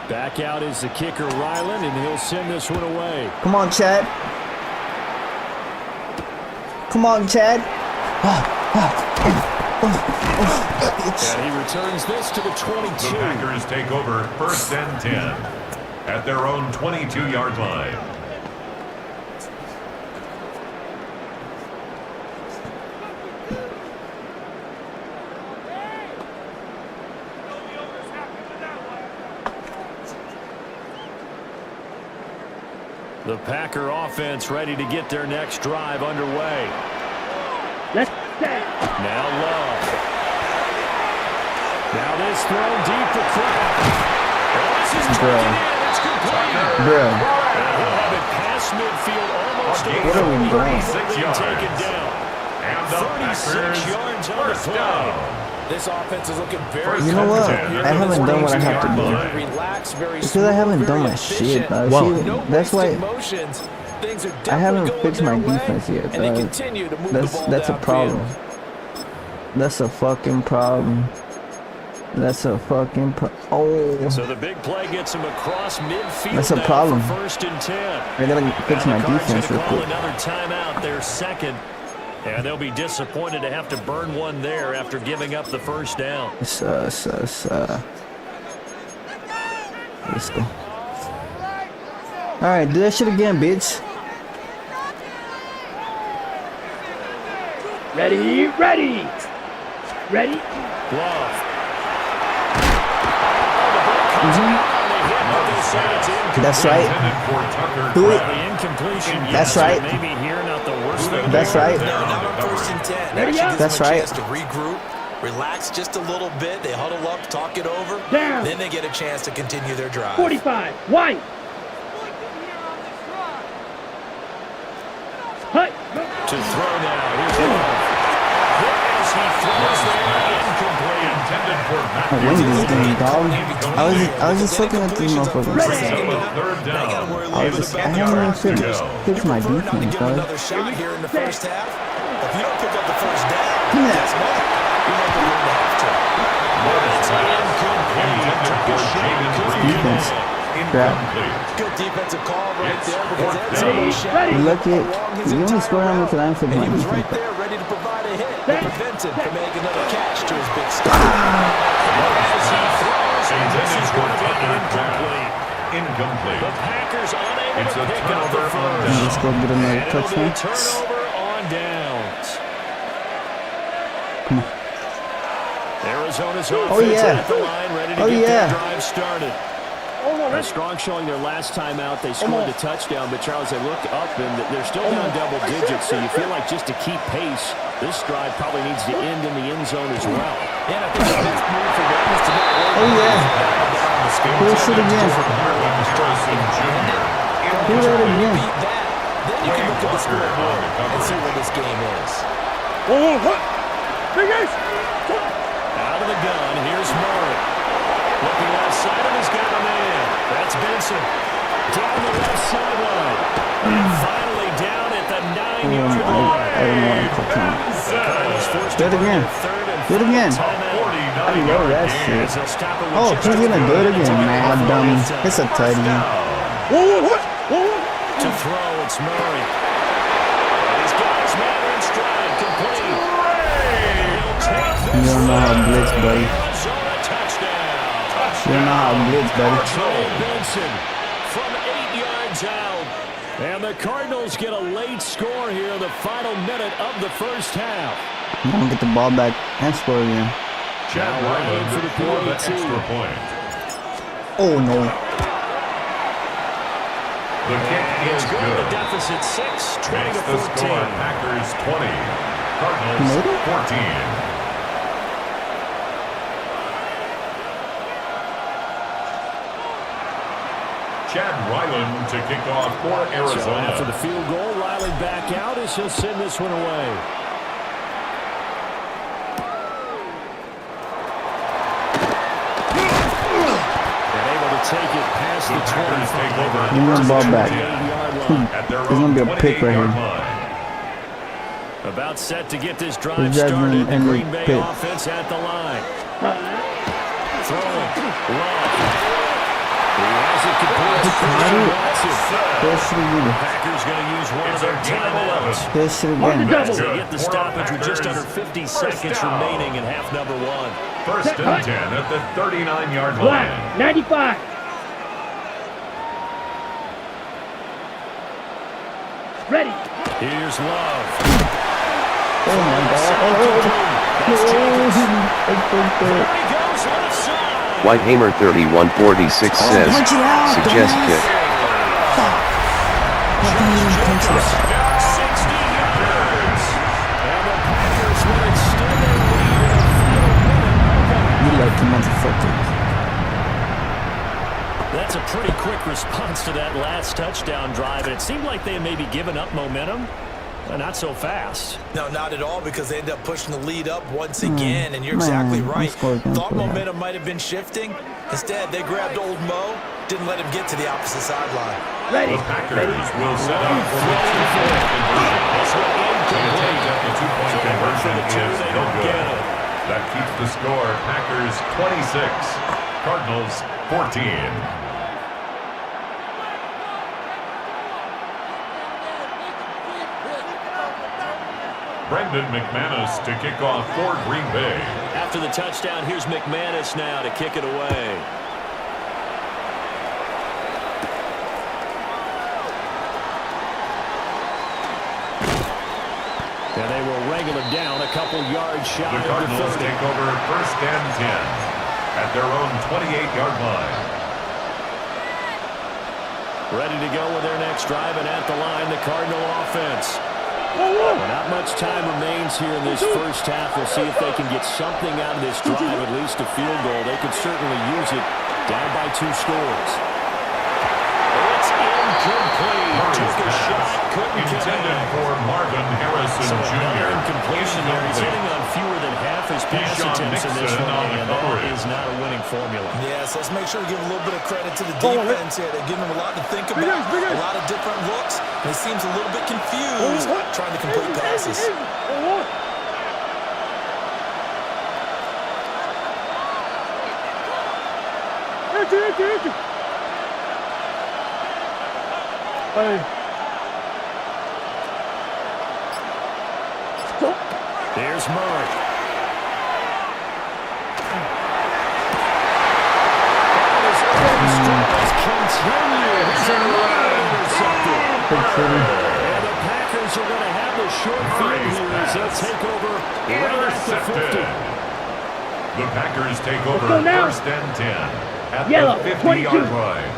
Back out is the kicker, Ryland, and he'll send this one away. Come on, Chad. And he returns this to the 22. The Packers take over 1st and 10 at their own 22-yard line. The Packer offense ready to get their next drive underway. Now Love. Now this thrown deep for Kraft. This is it's complete. Bro. He'll have it past midfield almost What are we doing? taken down. And 36 yards on the play. This offense is looking very You know what? comfortable. I haven't done what I have to do. Very relaxed, very Because I haven't done my efficient. shit, bro. Wow. See, that's why Motions. Things are I haven't definitely fixed my going their way, defense yet, and they dog. continue to move the ball That's a downfield. problem. That's a fucking problem. That's a fucking Oh. So the big play gets him across midfield. That's a now problem. for 1st and 10. I gotta fix Now my the Cards defense gonna real call quick. another timeout, their second. And they'll be disappointed to have to burn one there after giving up the first down. Let's go. Alright, do that shit again, bitch. Ready, ready. Ready. Love. That's right. Do it. The incompletion. That's right. Maybe here, not the worst thing. That's right. Now on 1st and 10. Ready, Actually gives That's them a right. chance to regroup, relax just a little bit. They huddle up, talk it over. Down. Then they get a chance to continue their drive. 45. White. Hut. To throw now. Here's Love. As he throws there, incomplete. intended for I win this game, dog. I was just looking at these motherfuckers. third down. I haven't even fixed my defense, dog. Another shot here in the first half. If you don't pick up the first down, Come here. that's what you might be willing to have to. Defense. Crap. Good defensive call right there because that's a shot. You look at, you only score on me because I didn't fix And my he was defense. right there ready to provide a hit. That prevented from making another catch to his big stick. Incomplete. The Packers unable It's to a pick up the turnover on first. Let's go get another And it'll be a touchdown. turnover on downs. Come on. Arizona's Oh, offense yeah. at the line, ready to Oh, get yeah. their drive started. A strong showing their last time out. They scored the touchdown, but Charles, they look up and they're still down double digits, so you feel like just to keep pace, this drive probably needs to end in the end zone as well. And I think the best move for them is to not Oh yeah. Do that shit again. Do that again. beat that. Then you can look at the scoreboard and see where this game is. Out of the gun, here's Murray. Looking outside of his got a man. That's Benson. Down the left sideline. And finally down at the 9-yard line. I don't know what I'm talking. Do it again. Do it again. I know that shit. Oh, he's gonna do it again, man, dummy. It's a tight end. To throw, it's Murray. He's got his man in stride, complete. You don't know how to blitz, buddy. You don't know how to blitz, buddy. Benson from 8 yards out. And the Cardinals get a late score here in the final minute of the first half. I'm gonna get the ball back and score again. Chad Ryland for the extra point. Oh no. The kick is The good. deficit 6, 20 Makes to the 14. score Packers 20, Cardinals Made it? 14. Chad Ryland to kick off for So after the Arizona. field goal, Riley back out as he'll send this one away. And able to take it past the 20. Take over Give me the ball back. 28-yard line. at their There's gonna be a pick right 28-yard here. line. About set to get this drive Who's that started. The in the Green Bay pit? offense at the line. Throwing. Love. He has it complete. He caught it. Watson. Do that shit again. Packers going to use one of It's their a gain of timeouts. 11. Do that shit again. As they get the stoppage with just under 50 seconds down. remaining in half number one. First and 10 at the 39-yard Black. line. 95. Ready. Here's Love. Oh my god. That's Jenkins. Oh, There he goes left side. Whitehammer 3146 says, punch it out, suggest dumbass. kick. didn't even come to that. 60 yards. And the Packers will extend their lead in a final minute. You lucky motherfucker. That's a pretty quick response to that last touchdown drive. And it seemed like they may be giving up momentum. Not so fast. No, not at all, because they end up pushing the lead up once again, and you're exactly right. Thought momentum might have been shifting. Instead, they grabbed old Mo, didn't let him get to the opposite sideline. The Packers will set up for the two-point conversion. The attempt at the two-point conversion is no good. That keeps the score Packers 26, Cardinals 14. Brendan McManus to kick off for Green Bay. After the touchdown, here's McManus now to kick it away. And they will wrangle him down a couple yards shy of the 30. The Cardinals take over 1st and 10 at their own 28-yard line. Ready to go with their next drive, and at the line, the Cardinal offense. Well, not much time remains here in this first half. We'll see if they can get something out of this drive, at least a field goal. They could certainly use it, down by 2 scores. It's incomplete. Took a shot, couldn't intended for Marvin Harrison Jr. Incompletion there. He's hitting on fewer than half his pass attempts in this one, and that is not a winning formula. Yes, let's make sure we give a little bit of credit to the defense here. They're giving them a lot to think about, a lot of different looks, and he seems a little bit confused trying to complete passes. There's Murray. And the Packers are going to have the short field here as they take over right at the 50. The Packers take over 1st and 10 at the 50-yard line.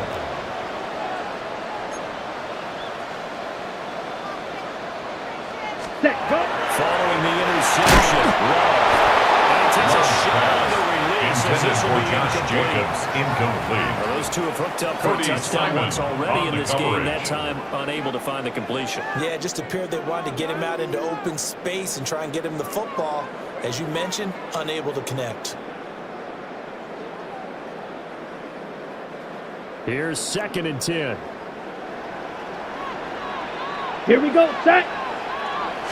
Following the interception, and takes a shot on the release. Intended for Josh Jacobs, incomplete. Well, those two have hooked up for a touchdown once already in this game, that time unable to find the completion. Yeah, it just appeared they wanted to get him out into open space and try and get him the football. As you mentioned, unable to connect. Here's 2nd and 10. Here we go, set.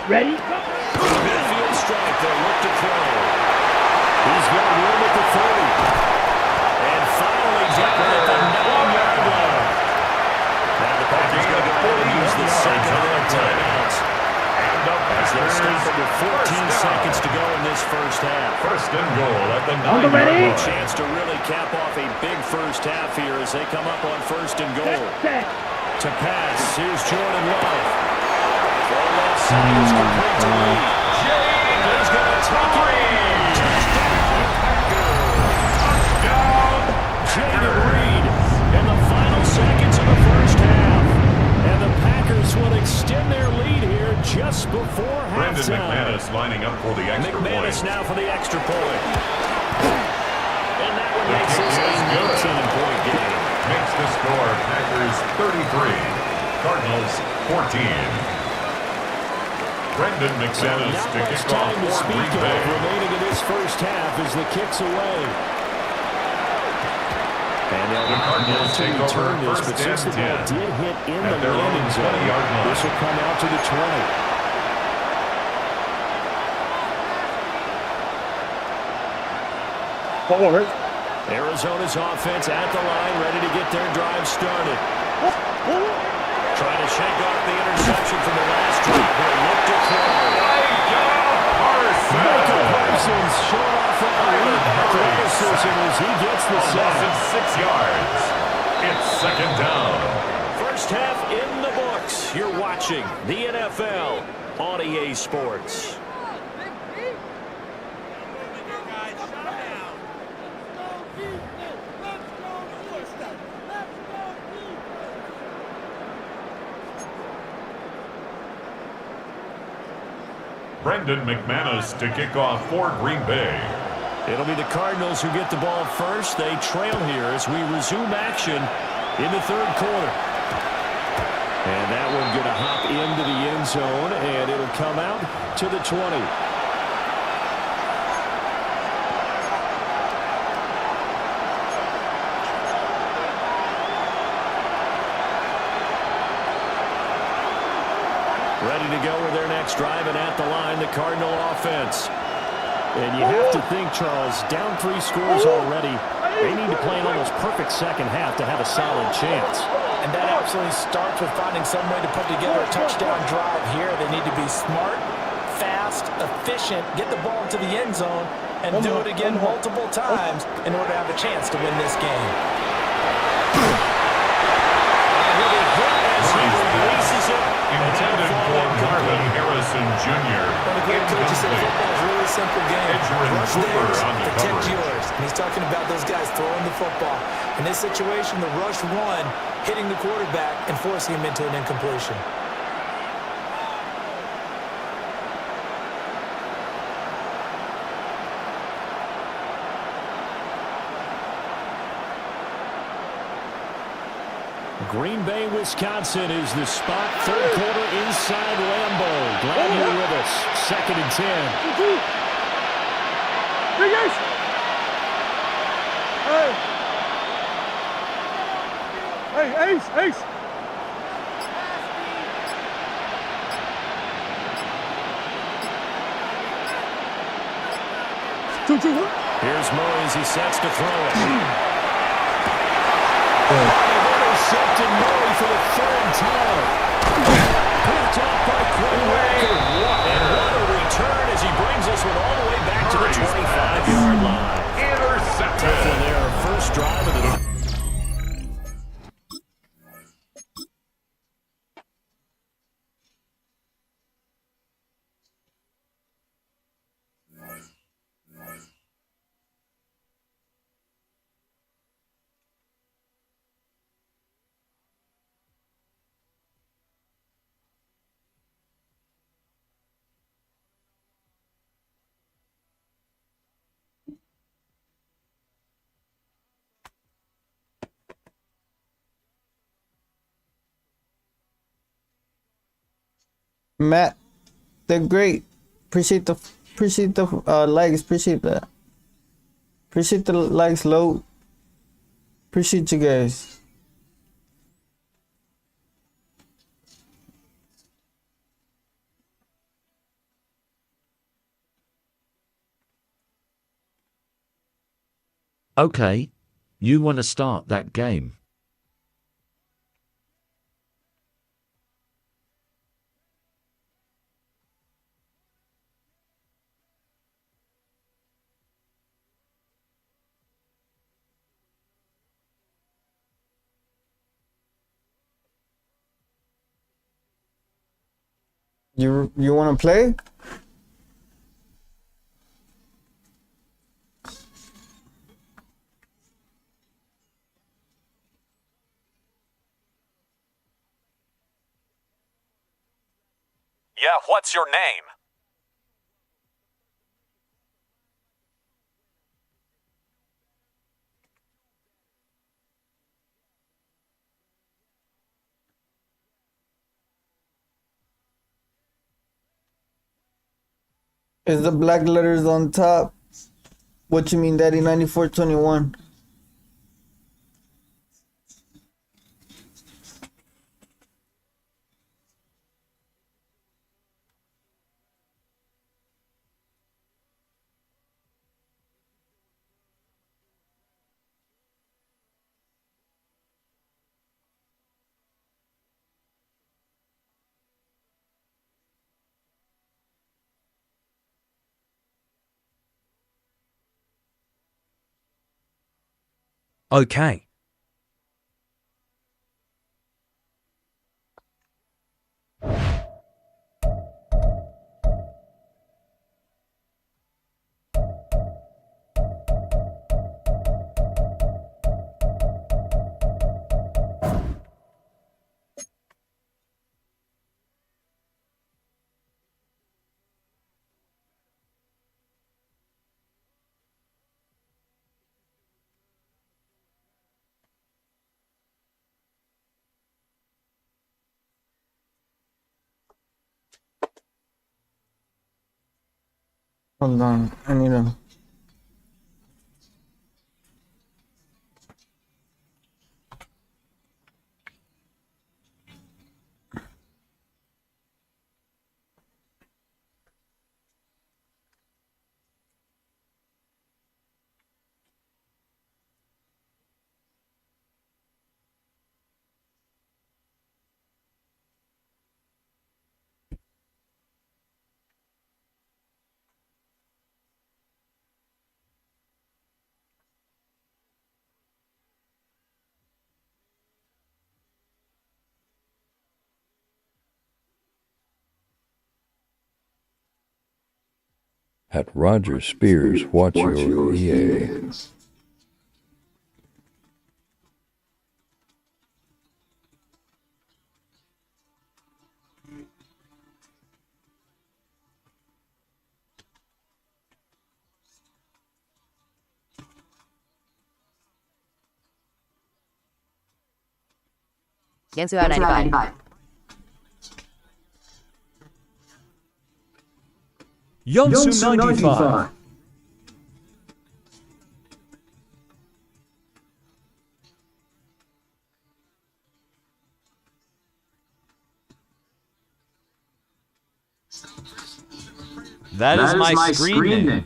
Ready? Midfield strike, they'll look to throw. He's got room at the 30. And finally down at the 9-yard line. Now the Packers going to go ahead and use the second of their timeouts. As they'll stop it with 14 seconds to go in this first half. 1st and goal at the 9-yard line. Chance to really cap off a big first half here as they come up on 1st and goal. To pass, here's Jordan Love. Left side is complete to Reed. He's going to take it. Touchdown. Jaden Reed in the final seconds of the first half. And the Packers will extend their lead here just before halftime. Brendan McManus lining up for the extra point. McManus now for the extra point. And that one makes this a 19-point game. Makes the score Packers 33, Cardinals 14. Brendan McManus to kick off for Green Bay. Remaining in this first half as the kick's away. And the Cardinals take over 1st and 10 did hit in the their own landing zone. 20-yard line. This will come out to the 20. Forward. Arizona's offense at the line, ready to get their drive started. Trying to shake off the interception from the last drive. He'll look to throw. Michael Parsons showing off that athleticism as he gets the sack. 6 yards. It's 2nd down. First half in the books. You're watching the NFL on EA Sports. Brendan McManus to kick off for Green Bay. It'll be the Cardinals who get the ball first. They trail here as we resume action in the third quarter. And that one going to hop into the end zone, and it'll come out to the 20. Ready to go with their next drive, and at the line, the Cardinal offense. And you have to think, Charles, down 3 scores already. They need to play an almost perfect second half to have a solid chance. And that absolutely starts with finding some way to put together a touchdown drive here. They need to be smart, fast, efficient, get the ball into the end zone, and do it again multiple times in order to have a chance to win this game. Intended for Marvin Harrison Jr. One of the great coaches said football is a really simple game. Rush theirs, protect yours. And he's talking about those guys throwing the football. In this situation, the rush one, hitting the quarterback and forcing him into an incompletion. Green Bay, Wisconsin is the spot. Third quarter inside Lambeau. Glad you're with us. 2nd and 10. Hey, guys. Hey, Ace. Here's Murray as he sets to throw it. Intercepted Murray for the 3rd time. Picked off by Quinn Walker. And what a return as he brings us all the way back to the 25-yard line. Intercepted. Tough one there. First drive of the... Matt, they're great. Appreciate the likes. Appreciate that. Appreciate the likes, load. Appreciate you guys. Okay, you want to start that game? You want to play? Yeah, what's your name? Is the black letters on top? What you mean, Daddy? 9421. Okay. Hold on, I need to. At Roger Spears, watch your EA. Yansu out 95. Yonsu 95. That is my screen name.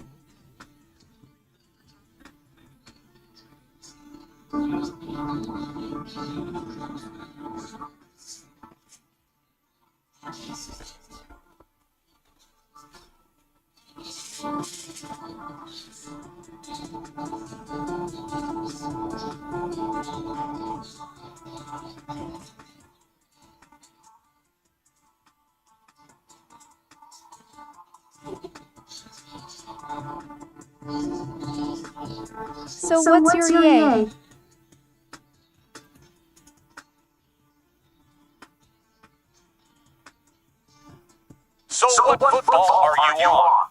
So what's your EA? So what football are you on?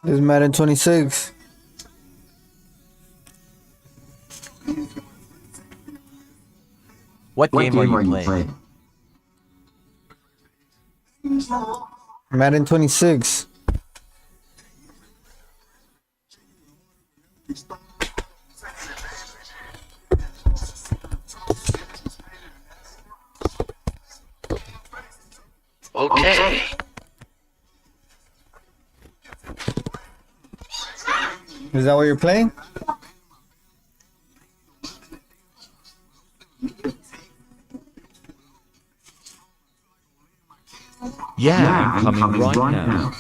This is Madden 26. What game are you playing? Madden 26. Okay. Is that what you're playing? Yeah, I'm coming right now.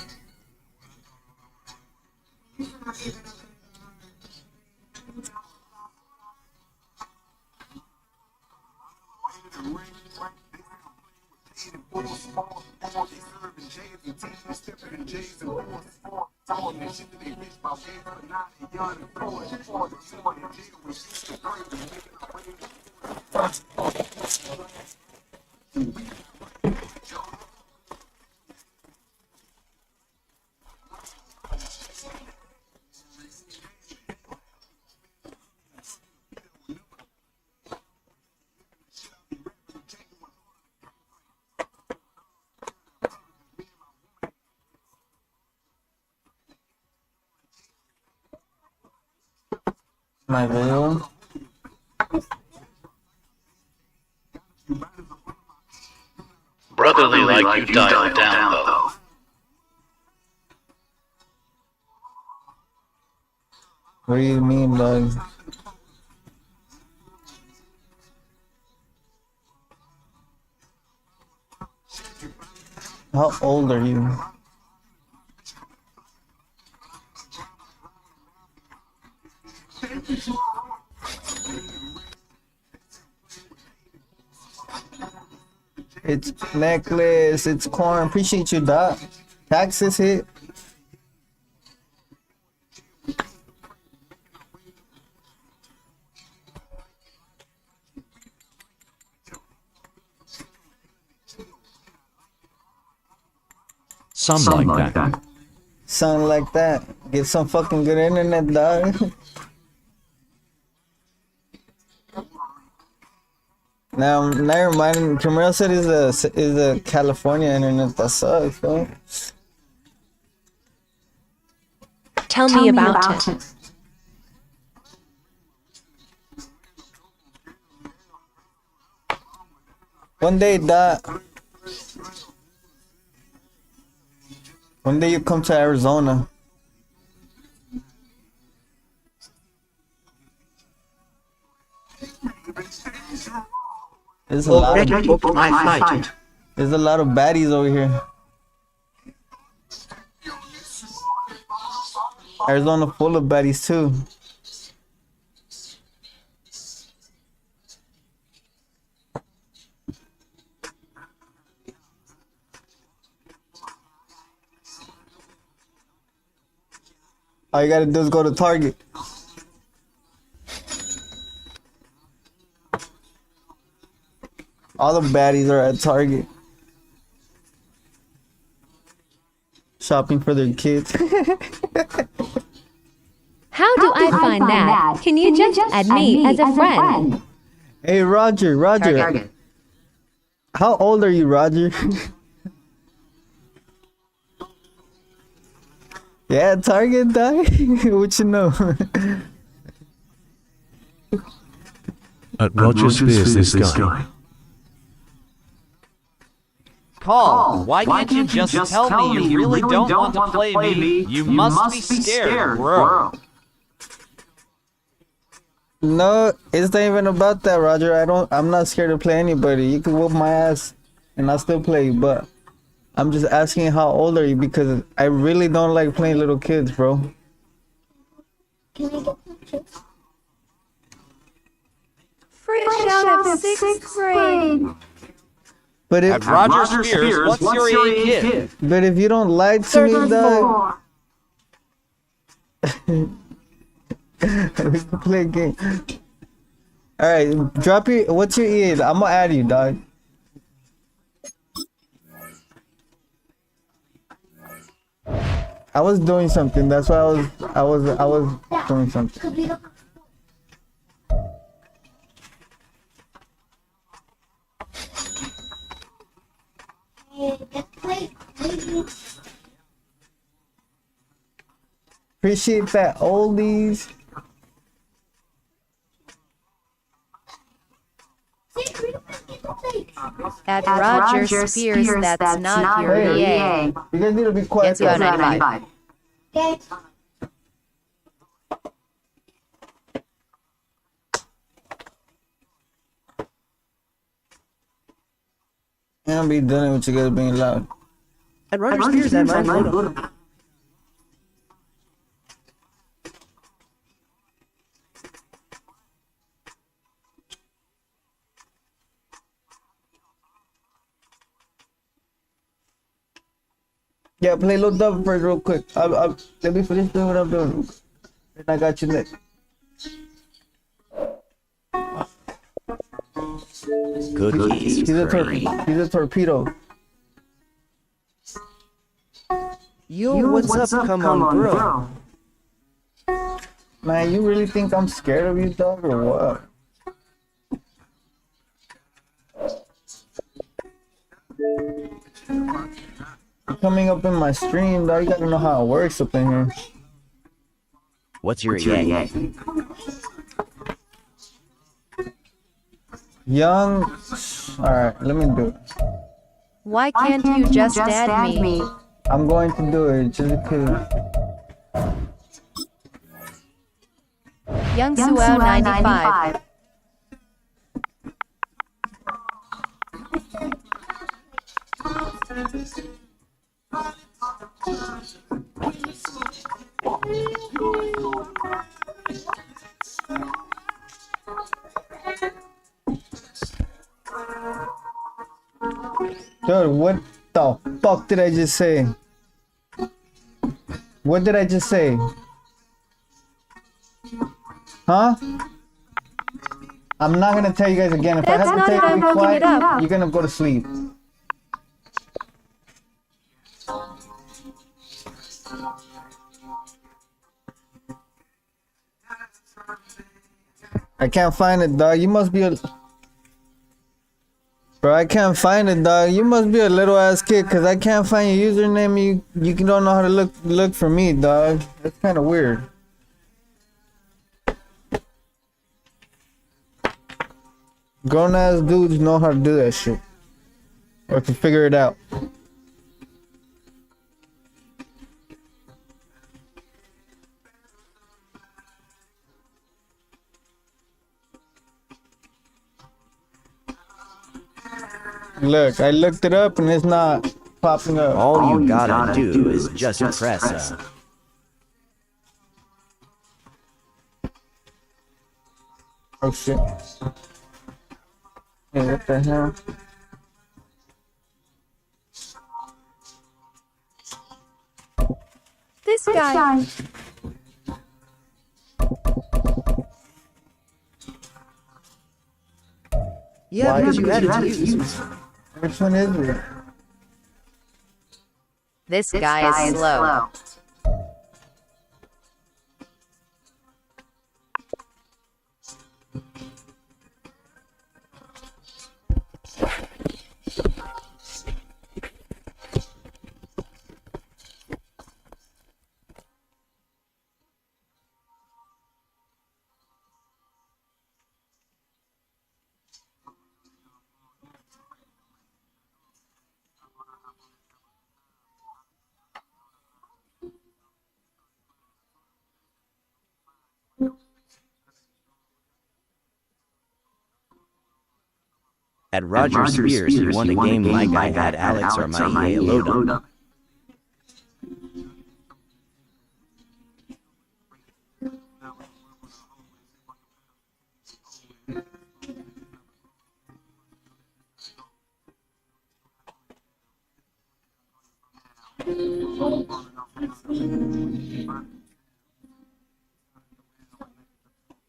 My video. Brotherly like you dialed down, though. What do you mean, dog? How old are you? It's necklace, it's corn. Appreciate you, doc. Taxes hit. Something like that. Something like that. Get some fucking good internet, dog. Now, never mind. Camille said is a California internet that sucks, though. Tell me about it. One day you come to Arizona. There's a lot Already booked my flight. There's a lot of baddies over here. Arizona full of baddies too. All you gotta do is go to Target. All the baddies are at Target. Shopping for their kids. How do I find that? Can you just add me as a friend? Hey, Roger. Target. How old are you, Roger? Yeah, Target, die. What you know? At Roger Spears, this guy. Call. Why can't you just tell me you really don't want to play me? You must be scared, bro. No, it's not even about that, Roger. I'm not scared to play anybody. You can whoop my ass and I'll still play you, but I'm just asking how old are you because I really don't like playing little kids, bro. Fresh out of 6th grade. But if At Roger Spears, what's your EA kid? But if you don't lie to me, dog, we can play a game. All right, drop your. What's your EA? I'm gonna add you, dog. I was doing something. That's why I was doing something. Appreciate that, oldies. At Roger Spears, that's not your EA. You guys need to be quiet. It's 95. I'm gonna be done with you guys being loud. At Roger Spears, I might photo. Yeah, play Lil Dub first real quick. Let me finish doing what I'm doing. Then I got you next. Cookies. He's a torpedo. Yo, what's up? Come on, bro. Man, you really think I'm scared of you, dog, or what? You're coming up in my stream, dog. You gotta know how it works up in here. What's your EA? Young. Alright, let me do it. Why can't you just add me? I'm going to do it just because. Young Suo 95. Dude, what the fuck did I just say? What did I just say? Huh? I'm not gonna tell you guys again. If I have to tell you to be quiet, you're gonna go to sleep. I can't find it, dog. You must be a... Bro, I can't find it, dog. You must be a little ass kid, cause I can't find your username. You don't know how to look for me, dog. That's kind of weird. Grown ass dudes know how to do that shit, or can figure it out. Look, I looked it up and it's not popping up. All you gotta do is just press. Oh shit. Hey, what the hell? This guy. Yeah, because you had to use. Which one is it? This guy is slow. At Roger Spears, he won a game like I had Alex or my EA load up.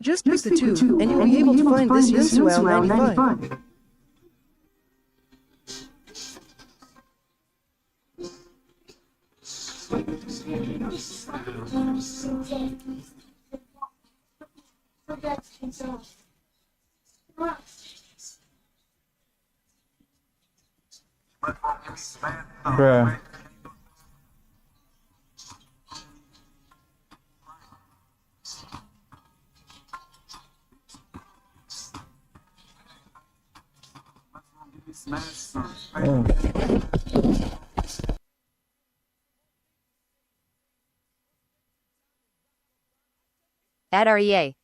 Just pick the two, and you'll be able to find this Yunsual 95. Bruh. At REA.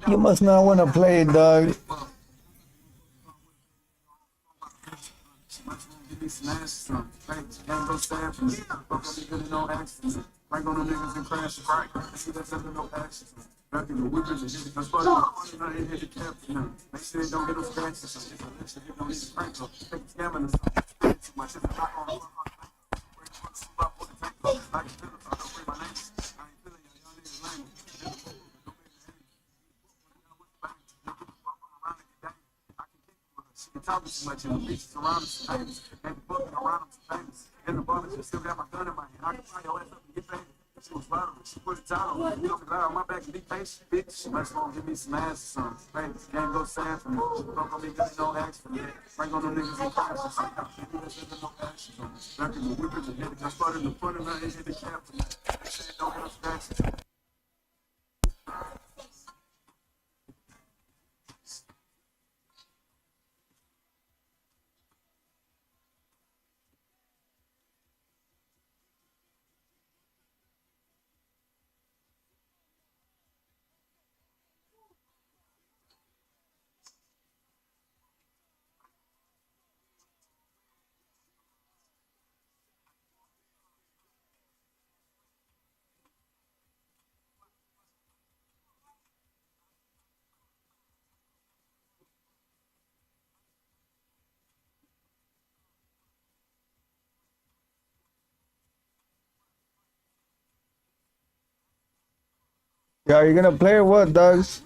You must not want to play, dog. Are you gonna play or what, dogs?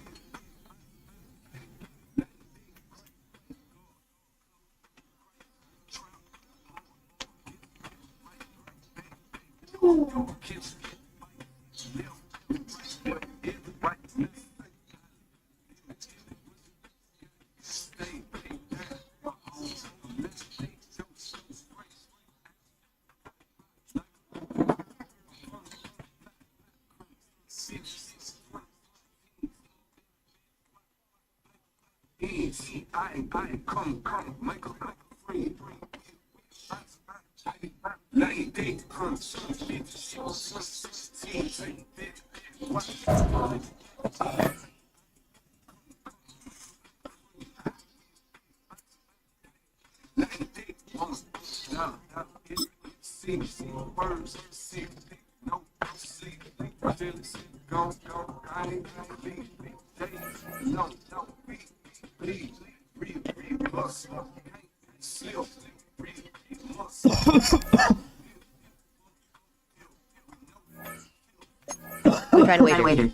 I'm trying to wait.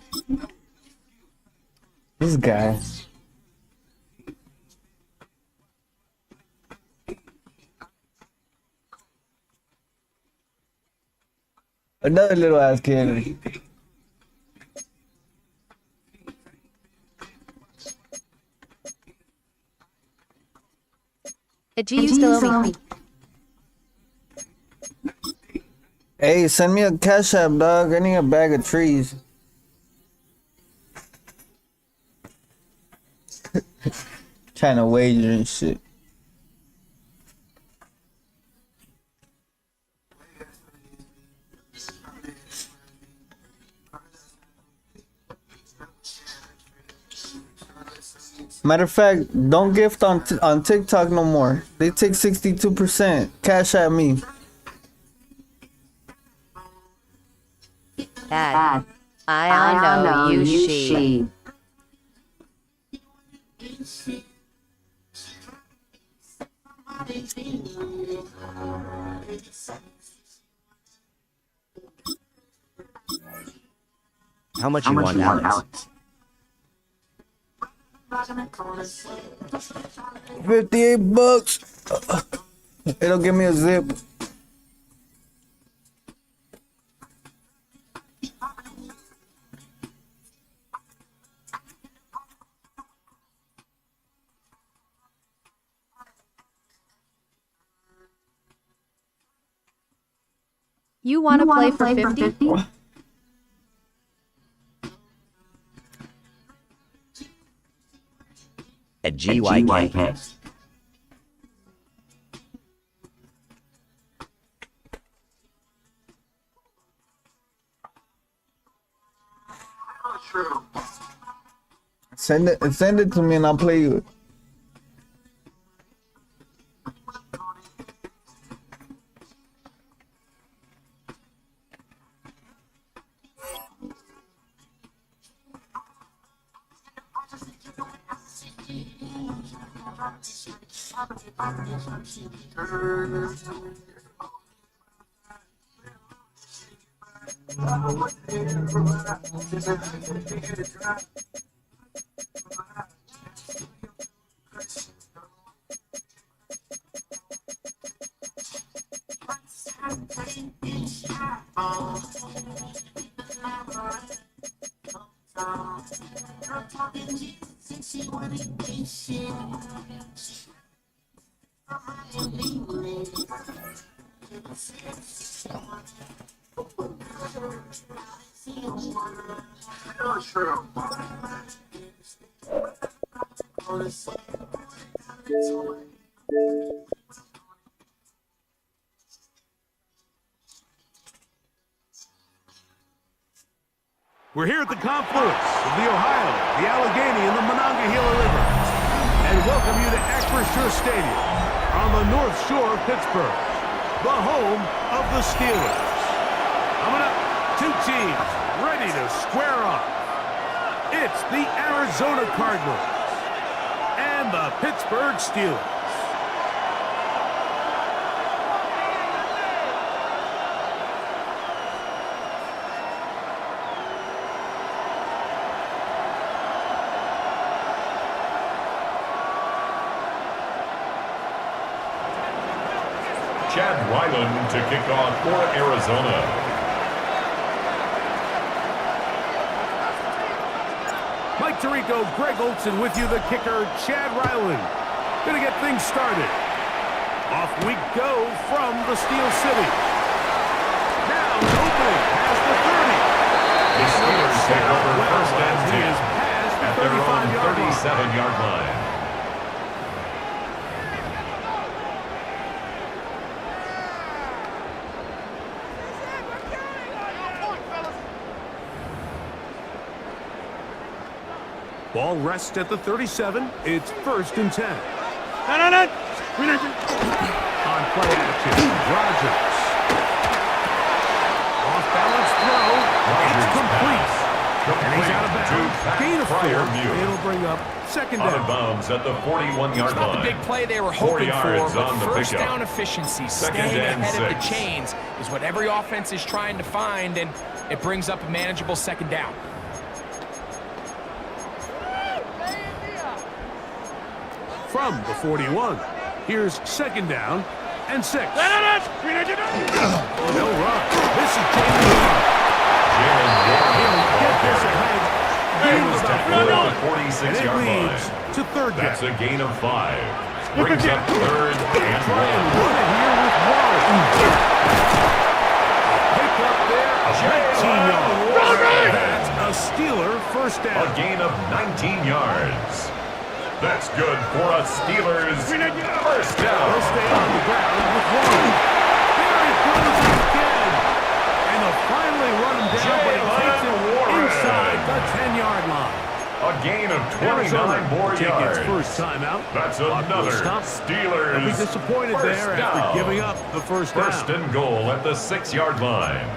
This guy. Another little ass kid. G, you still owe me. Hey, send me a cash app, dog. I need a bag of trees. Trying to wager and shit. Matter of fact, don't gift on TikTok no more. They take 62%. Cash at me. Dad, I know you she. How much you want, Alex? 58 bucks. It'll give me a zip. You want to play for 50? At GYK. Send it to me and I'll play you. We're here at the confluence of the Ohio, the Allegheny, and the Monongahela River, and welcome you to Acrisure Stadium on the North Shore of Pittsburgh, the home of the Steelers. Coming up, two teams ready to square off. It's the Arizona Cardinals and the Pittsburgh Steelers. Chad Ryland to kick off for Arizona. Mike Tirico, Greg Olson with you, the kicker, Chad Ryland. Gonna get things started. Off we go from the Steel City. Now it's open past the 30. The Steelers take over first and 10 past the at their own 35-yard line. 37-yard line. Ball rests at the 37. It's 1st and 10. On play action, Rodgers. Off balance throw. It's complete. And he's out of bounds. Gain of 4. It'll bring up second down. Out of bounds at the 41-yard line. Not the big play they were hoping for, but first pickup. down efficiency, Second staying and ahead of 6. the chains is what every offense is trying to find, and it brings up a manageable second down. From the 41. Here's second down and 6. No run. This is Jalen Warren. He'll get this ahead. He was tackled at the 46-yard line. To third down. That's a gain of 5. Brings up 3rd and 1. Here with Warren. Pick up there. 19 yards. That's a Steeler first down. A gain of 19 yards. That's good for a Steelers first down. They'll stay on the ground with Warren. There it goes again. And they'll finally run him down, but he takes it inside the 10-yard line. A gain of 29 more take yards. its first timeout. That's another Steelers They'll be disappointed first there down. after giving up the first down. First and goal at the 6-yard line.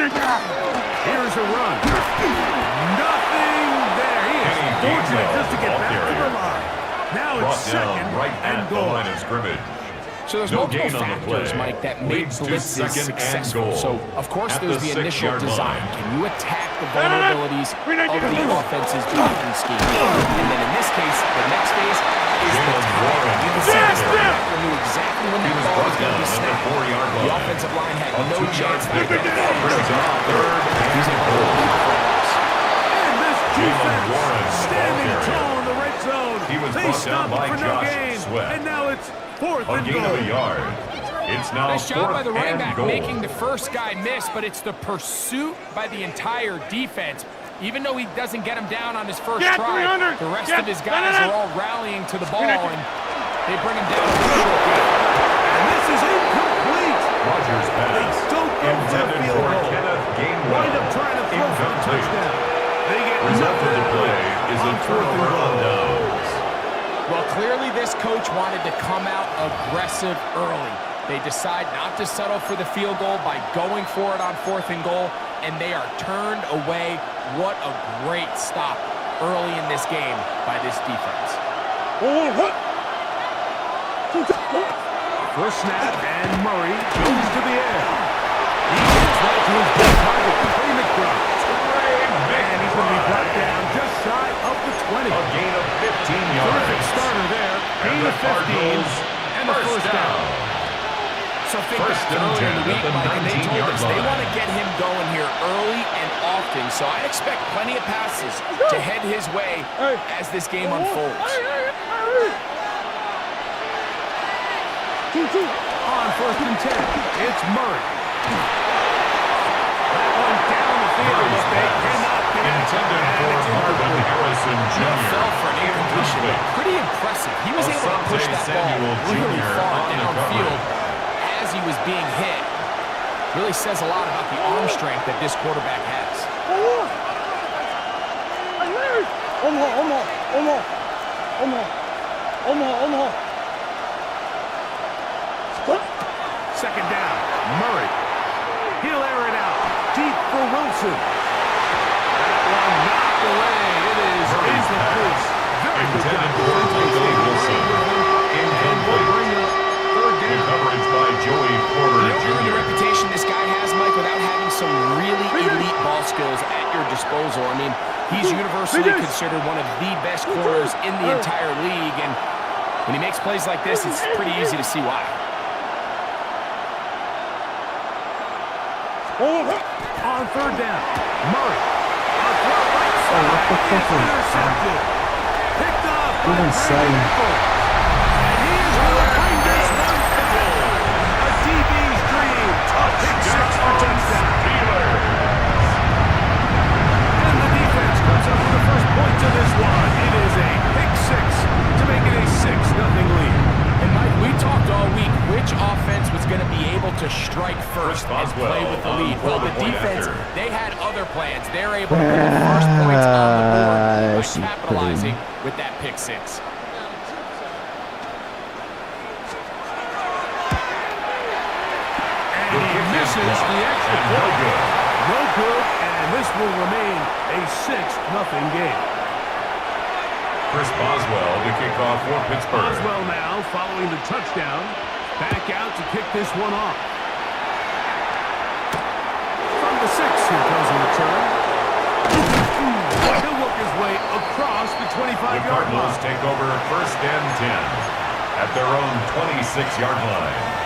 Here's a run. Nothing there. He is fortunate just to get back to the line. Now it's second right and at the goal. line of scrimmage. So there's No multiple gain on the factors, play. Mike, that make Leads to blitzes second and successful. goal. So, of course, At there's the the initial 6-yard design. line. Can you attack the vulnerabilities of the offense's blocking scheme? And then in this case, the next phase is the timing. You can see this linebacker knew exactly when that ball was going to be snapped. The offensive line had no chance to get that. Brings up 3rd and goal. And this defense Warren, standing ball tall in the red zone. He was They brought down stopped by for no Josh gain. Sweat. And now it's 4th A and gain goal. of a yard. It's now Nice job by the 4th running and back goal. making the first guy miss, but it's the pursuit by the entire defense. Even though he doesn't get him down on his first try, the rest of his guys are all rallying to the ball, and they bring him down. And this is incomplete. Rodgers pass. Don't go for the Intended field for goal. Kenneth Gainwell. Wind up trying to throw for the Incomplete. touchdown. They get Result of the nothing play is a on 4th and turnover on goal. downs. Well, clearly this coach wanted to come out aggressive early. They decide not to settle for the field goal by going for it on 4th and goal, and they are turned away. What a great stop early in this game by this defense. First snap, and Murray goes to the air. He gets right to his big target, Trey McBride. And he's going to be brought down just shy of the 20. A gain of 15 yards. Terrific starter there. Gain of 15 and a first down. So think First back to and earlier in 10 the week, at the Mike, and they told 19-yard us they line. want to get him going here early and often. So I expect plenty of passes to head his way as this game unfolds. On 1st and 10, it's Murray. That one down the field, but they cannot get it. Intended for Marvin Harrison Jr. Fell for an incompletion, but pretty impressive. He was able to push that Samuel ball really Jr. far on the downfield coverage. as he was being hit. Really says a lot about the arm strength that this quarterback has. Second down, Murray. He'll air it out. Deep for Wilson. That one knocked away. It is incomplete. Very good job. Wilson. Incomplete. Third down. Coverage by Joey Porter You know the Jr. reputation this guy has, Mike, without having some really disposal. I mean, he's universally considered one of the best corners in the entire league, and when he makes plays like this, it's pretty easy to see why. On third down, Murray. Intercepted. Picked up by Brandon. And he is going to bring this one back. A DB's dream. A pick six for touchdown. And the defense comes up with the first point to this one. It is a pick six to make it a 6-0 lead. And Mike, we talked all week which offense was going to be able to strike first and play with the lead. Well, the defense, they had other plans. They're able to put the first points on the board by capitalizing with that pick six. And he misses the extra point. No good, and this will remain a 6-0 game. Chris Boswell to kick off for Pittsburgh. Boswell now following the touchdown. Back out to kick this one off. From the 6, here comes a return. He'll work his way across the 25-yard line. The Cardinals take over 1st and 10 at their own 26-yard line.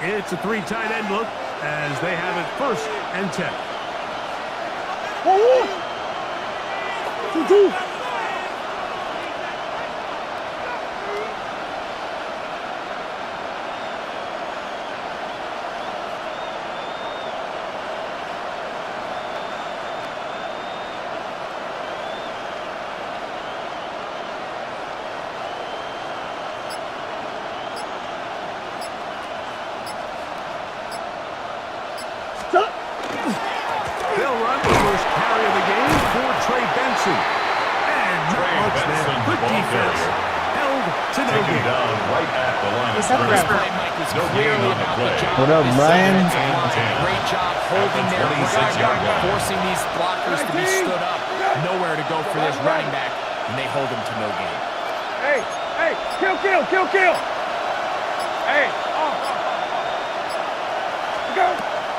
It's a 3 tight end look as they have it 1st and 10. They'll run the first carry of the game for Trey Benson. And not much there. Good defense. Held to no gain. Down right at the line of scrimmage. No gain on the play. What up, Brian? Great job holding their ground, forcing these blockers to be stood up. Nowhere to go for this running back, and they hold him to no gain. Hey, kill. Hey, go.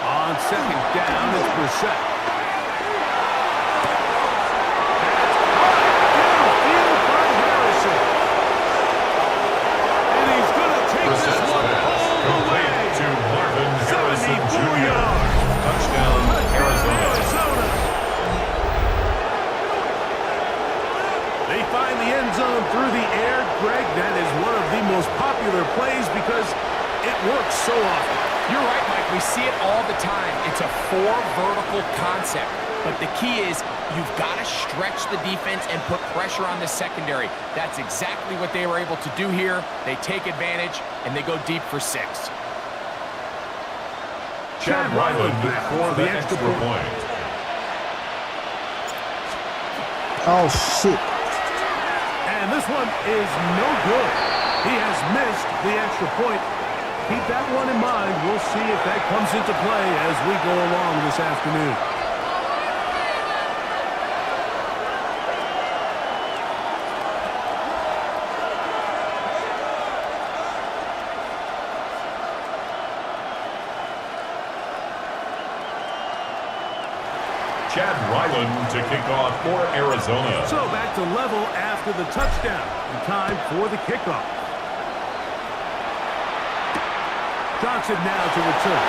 On 2nd down, it's Brissett. Downfield by Harrison. And he's going to take this one all the way. To Marvin Harrison 74 Jr. yards. Touchdown, Arizona. They find the end zone through the air. Greg, that is one of the most popular plays because it works so often. You're right, Mike. We see it all the time. It's a 4 vertical concept. But the key is you've got to stretch the defense and put pressure on the secondary. That's exactly what they were able to do here. They take advantage, and they go deep for 6. Chad Ryland for the extra point. Oh, shit. And this one is no good. He has missed the extra point. Keep that one in mind. We'll see if that comes into play as we go along this afternoon. Chad Ryland to kick off for Arizona. So back to level after the touchdown. And time for the kickoff. Johnson now to return.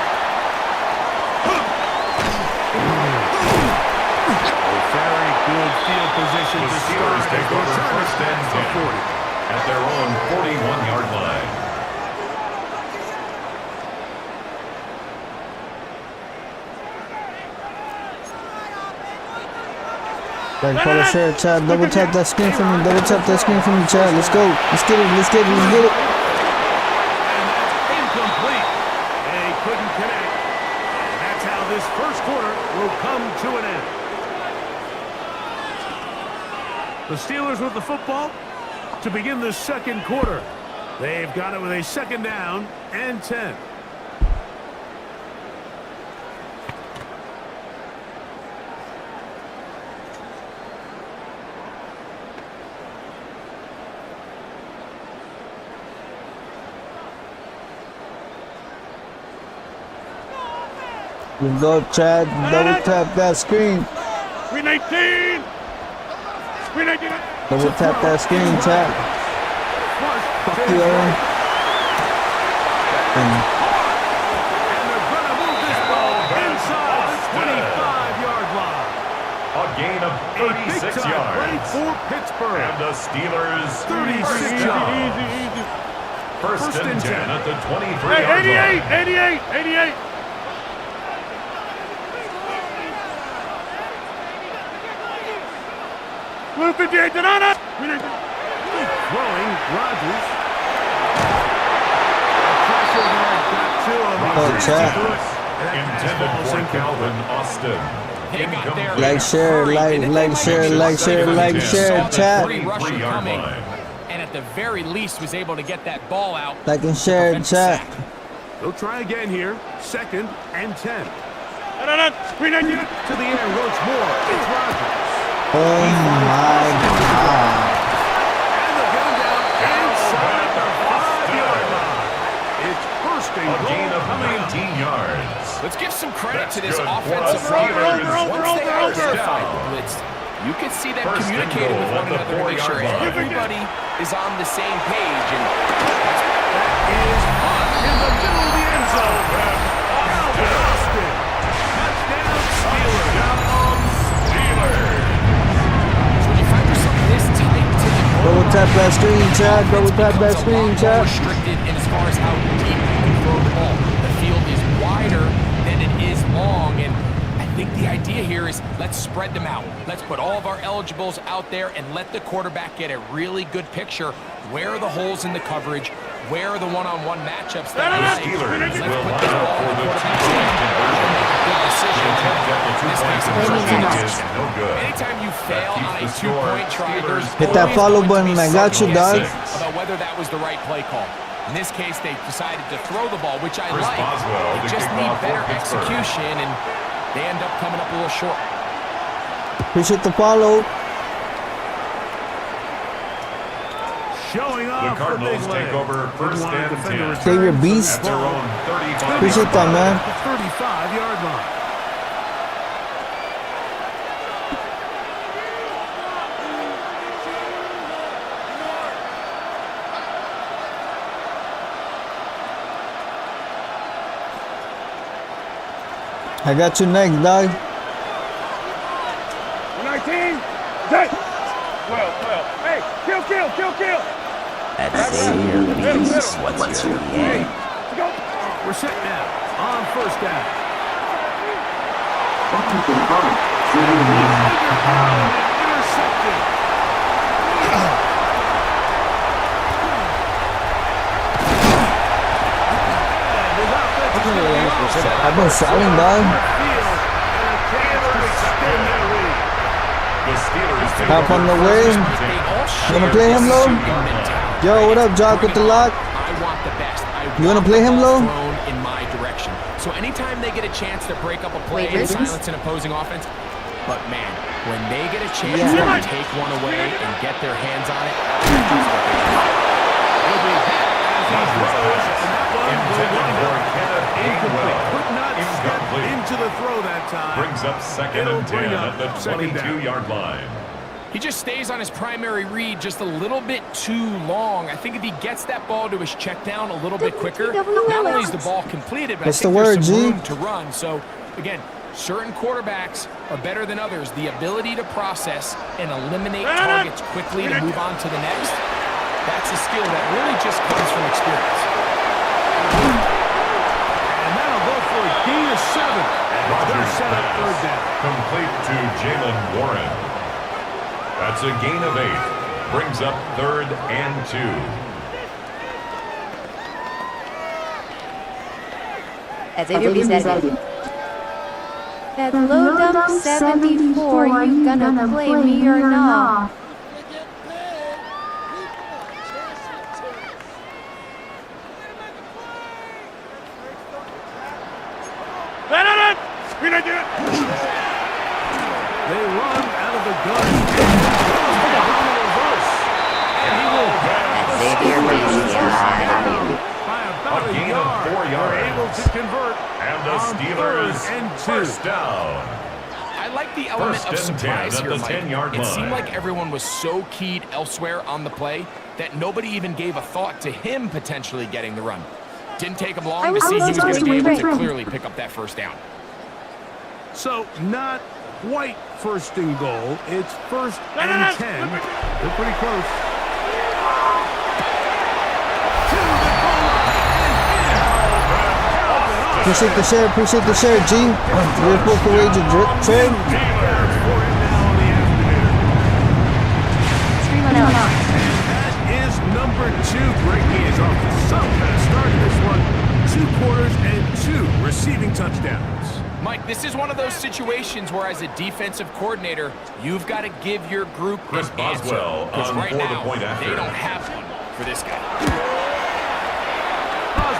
Very good field position The to Steelers start. take over 1st and 10 at their own 41-yard line. Back collar shirt, Chad. Double tap that screen for me. Double tap that screen for me, Chad. Let's go. Let's get it. Let's get it. Let's get it. Incomplete. They couldn't connect. And that's how this first quarter will come to an end. The Steelers with the football to begin the second quarter. They've got it with a 2nd down and 10. Let's go, Chad. Double tap that screen. Green 19. Green 19. Double tap that screen, Chad. Fuck you, Aaron. And they're going to move this ball inside the 25-yard line. A gain of 36 yards. Break for Pittsburgh. And the Steelers 36 yards. First and 10 at the 23-yard Hey, line. 88. Blue 58, Donana. Throwing, Rodgers. Oh, Chad. Intended for Calvin Austin. Like, share, Chad. 3-yard line. And at the very least was able to get that ball out. Like and share, Chad. They'll try again here. 2nd and 10. Green 19. To the air once more. It's Rodgers. Oh my God. And they'll get him down inside the 5-yard line. It's first and A goal. gain of 19 yards. Let's give some credit That's to this good for offensive us. line. Over. Once they identified the blitz, you could see them First and communicating with goal one at the another to make sure 4-yard line. everybody is on the same page. And Is hot in the middle of the end zone. Calvin Austin. Touchdown Steelers. so when you find yourself this tight to the goal Double tap that screen, Chad. Double It tap that becomes a screen, lot more Chad. restricted in as far as how deep you can throw the ball. The field is wider than it is long, and I think the idea here is let's spread them out. Let's put all of our eligibles out there and let the quarterback get a really good picture. Where are the holes in the coverage? Where are the one-on-one matchups that I like? Steelers Let's will put line this up ball for in the the quarterback's two-point hand. conversion. Make a good decision. The attempt at the In this two-point case, conversion it's is no good. anytime you fail keeps on a the score. two-point try, there's Steelers Hit that always follow going to be button. I got you, some dog. guessing about whether that was the right play call. In this case, they decided to throw the ball, which I Chris like. Boswell They to just kick need off for better Pittsburgh. execution, and they end up coming up a little short. Appreciate the follow. Showing The off Cardinals the big take leg. over first and 10. Xavier Beast. At their own 35. Appreciate that, man. 35-yard line. I got you next, dog. 19. Set. 12. Hey, kill. That's Xavier Beast. What's your EA? Go. We're set now on first down. Intercepted. I've been selling, dog. The Steelers take Hop on the way. You wanna play him low? Yo, what up, Jock with the lock? I want the best. You wanna play him low? Thrown in my direction. So anytime they get a chance to break up a play and silence an opposing offense, but man, when they get a chance to take one away and get their hands on it, that's what they do. Could not step into the throw that time. Brings up second and 10 at the 22-yard line. He just stays on his primary read just a little bit too long. I think if he gets that ball to his check down a little bit quicker, not only is the ball completed, but What's I think the word, there's some G? room to run. So, again, certain quarterbacks are better than others. The ability to process and eliminate targets quickly to move on to the next, that's a skill that really just comes from experience. And that'll go for a gain of 7. They're set up third down. Complete to Jalen Warren. That's a gain of 8. Brings up 3rd and 2. As Xavier Beast said. That low dump 74, you gonna play me or not? They run out of the gun. And he will Xavier Beast, yeah. by about about a gain yard. of 4 yards. They're able to convert And the on Steelers 3rd and 2. first down. I like the element of surprise here, Mike. 10-yard It seemed line. like everyone was so keyed elsewhere on the play that nobody even gave a thought to him potentially getting the run. Didn't take him long to see he was going to be able to clearly pick up that first down. So, not quite 1st and goal. It's 1st and 10. They're pretty close. Appreciate the share, G. We're supposed to wage a trade. That is number 2. Breaking is off to some kind of start in this one. 2 quarters and 2 receiving touchdowns. Mike, this is one of those situations where as a defensive coordinator, you've got to give your group Chris an answer. Boswell Because on right for the now, point after. they don't have one for this guy.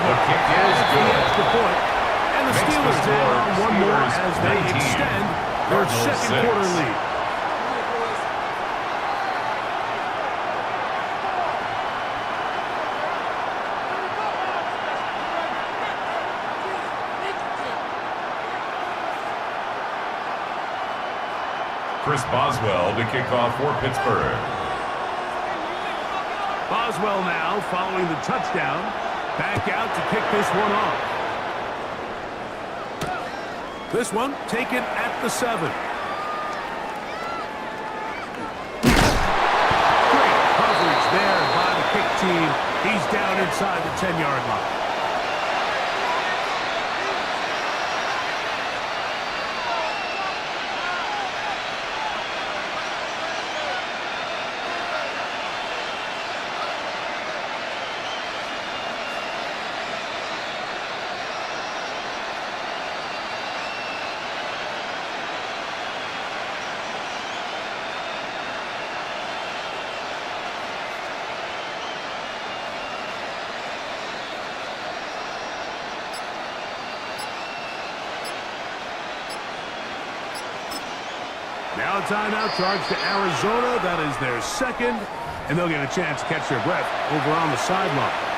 The kick is good. Extra point. And the Steelers take on one more as they 19. extend their Cardinals 2nd quarter 6. lead. Chris Boswell to kick off for Pittsburgh. Boswell now following the touchdown. Back out to kick this one off. This one taken at the 7. Great coverage there by the kick team. He's down inside the 10-yard line. Now a timeout charge to Arizona. That is their 2nd, and they'll get a chance to catch their breath over on the sideline.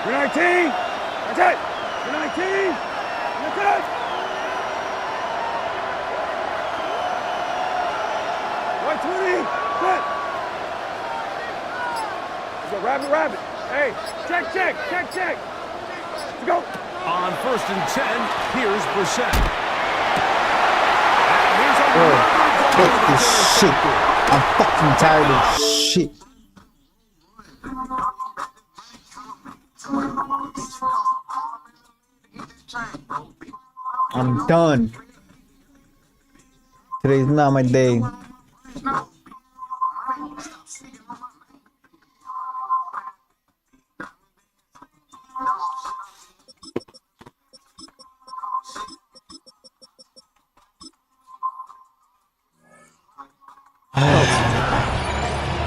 You're 19. That's it. You're 19. That's it. Right 20. Good. Let's go. Rabbit. Hey, check. Let's go. On 1st and 10, here's Brissett. And here's Fuck this shit. I'm fucking tired of shit. I'm done. Today's not my day.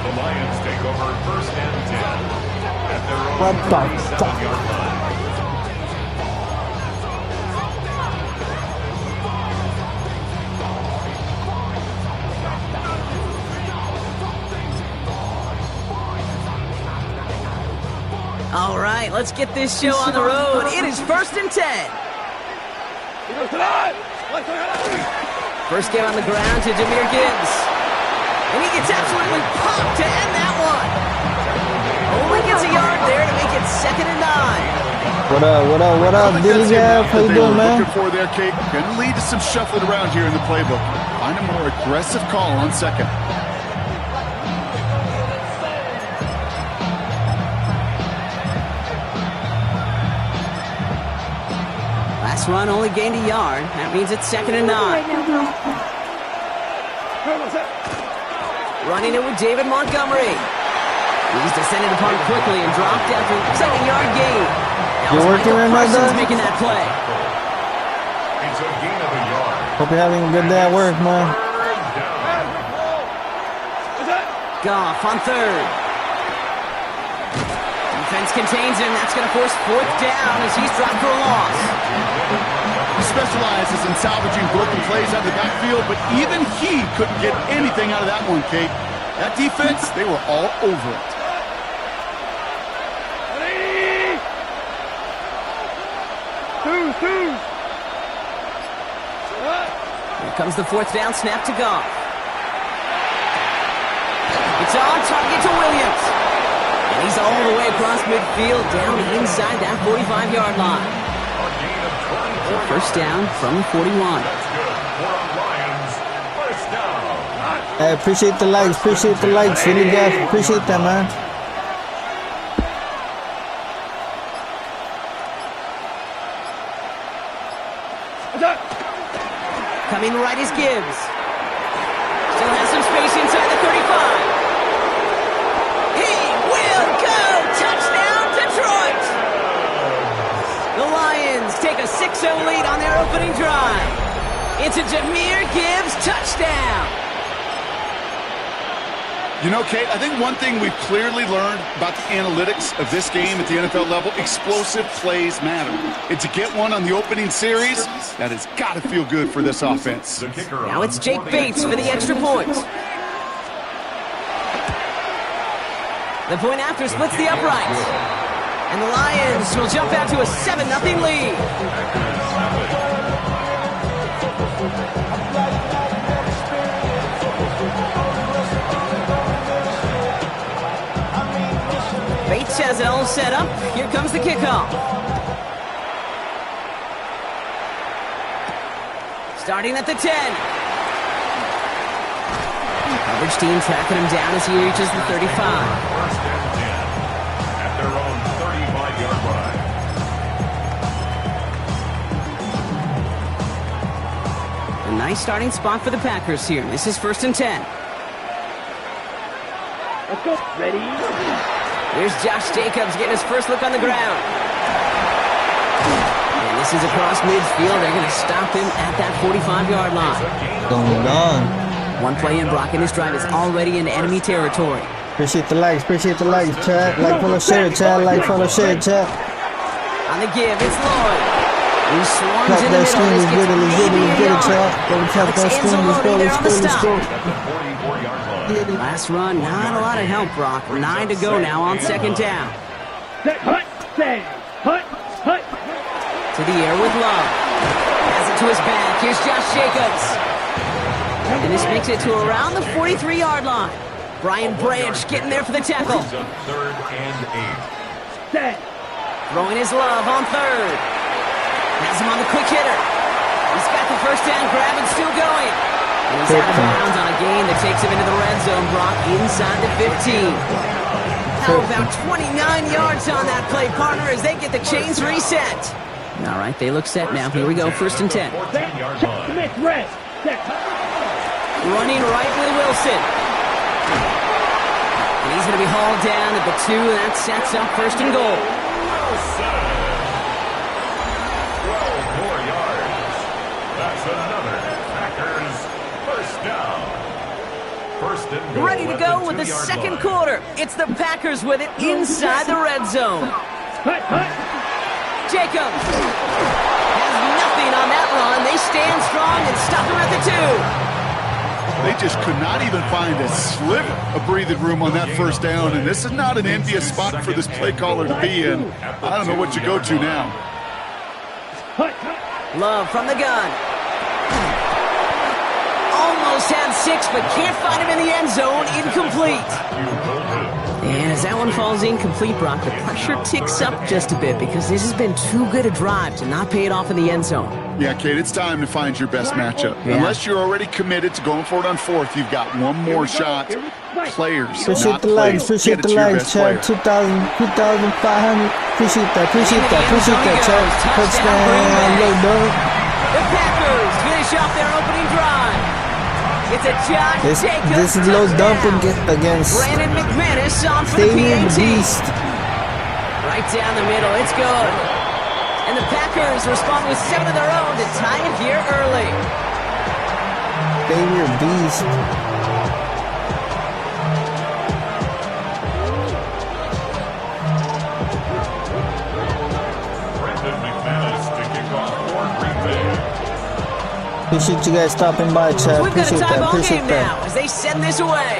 The Lions take over 1st and 10 at their own What the fuck? 37-yard line. All right, let's get this show on the road. It is 1st and 10. First game on the ground to Jahmyr Gibbs. And he gets absolutely popped to end that one. Only gets a yard there to make it 2nd and 9. What up, Dilly Gav? How you doing, man? Looking for their cake. Gonna lead to some shuffling around here in the playbook. Find a more aggressive call on 2nd. Last run only gained a yard. That means it's 2nd and 9. Running it with David Montgomery. He's descended upon quickly and dropped after a 2-yard gain. You're working right now, Doug? making that play. It's a gain of a yard. Hope you're having a good day at work, man. Goff on third. Defense contains him. That's going to force fourth down as he's dropped for a loss. He specializes in salvaging broken plays out of the backfield, but even he couldn't get anything out of that one, Kate. That defense, they were all over it. Here comes the fourth down snap to Goff. It's on target to Williams. And he's all the way across midfield, down inside that 45-yard line. First down from the 41. Hey, appreciate the likes, really guys, appreciate that, man. Coming right is Gibbs. Still has some space inside the 35. He will go! Touchdown, Detroit! The Lions take a 6-0 lead on their opening drive. It's a Jahmyr Gibbs touchdown. You know, Kate, I think one thing we've clearly learned about the analytics of this game at the NFL level, explosive plays matter. And to get one on the opening series, that has got to feel good for this offense. Now it's Jake Bates for the extra point. The point after splits the uprights. And the Lions will jump out to a 7-0 lead. Bates has it all set up. Here comes the kickoff. Starting at the 10. Coverage team tracking him down as he reaches the 35. First and 10 at their own 35-yard line. A nice starting spot for the Packers here. This is first and 10. Let's go. Ready? Here's Josh Jacobs getting his first look on the ground. And this is across midfield. They're going to stop him at that 45-yard line. One play in, blocking this drive is already in enemy territory. Appreciate the likes, chat. Like, follow, share, chat. Like, follow, share, chat. On the give, it's Lloyd. He swarms Tap in the that middle. screen, This gets let's get it, chat. Tap that screen, let's go. Last run, not a lot of help, Brock. 9 to go now on second down. Hut. To the air with Love. Has it to his back. Here's Josh Jacobs. And this makes it to around the 43-yard line. Brian Branch getting there for the tackle. Third and 8. Throwing his Love on third. Has him on the quick hitter. He's got the first down grab and still going. And he's out of bounds on a gain that takes him into the red zone, Brock, inside the 15. How about 29 yards on that play, partner, as they get the chains reset. All right, they look set now. Here we go, first and 10. Running right with Wilson. And he's going to be hauled down at the 2, and that sets up first and goal. 12 more yards. That's another Packers first down. First and goal. Ready to go with the second quarter. It's the Packers with it inside the red zone. Jacobs has nothing on that run. They stand strong and stop him at the 2. They just could not even find a sliver of breathing room on that first down, and this is not an envious spot for this play caller to be in. I don't know what you go to now. Love from the gun. Almost had 6, but can't find him in the end zone. Incomplete. And as that one falls incomplete, Brock, the pressure ticks up just a bit because this has been too good a drive to not pay it off in the end zone. Yeah, Kate, it's time to find your best matchup. Yeah. Unless you're already committed to going for it on fourth, you've got one more shot. Players, Appreciate not the likes, plays. appreciate Get it the to your likes, best chat. player. 2,500. Appreciate that, chat. Touchdown, low dog. The Packers finish off their opening drive. It's a Josh Jacobs This is low dump against Brandon McManus on for the Stadium PAT. Beast. Right down the middle, it's good. And the Packers respond with 7 of their own to tie it here early. Stadium Beast. Appreciate you guys stopping by, chat. So we've got a Appreciate tie that. ball Appreciate game that. now as they send this away.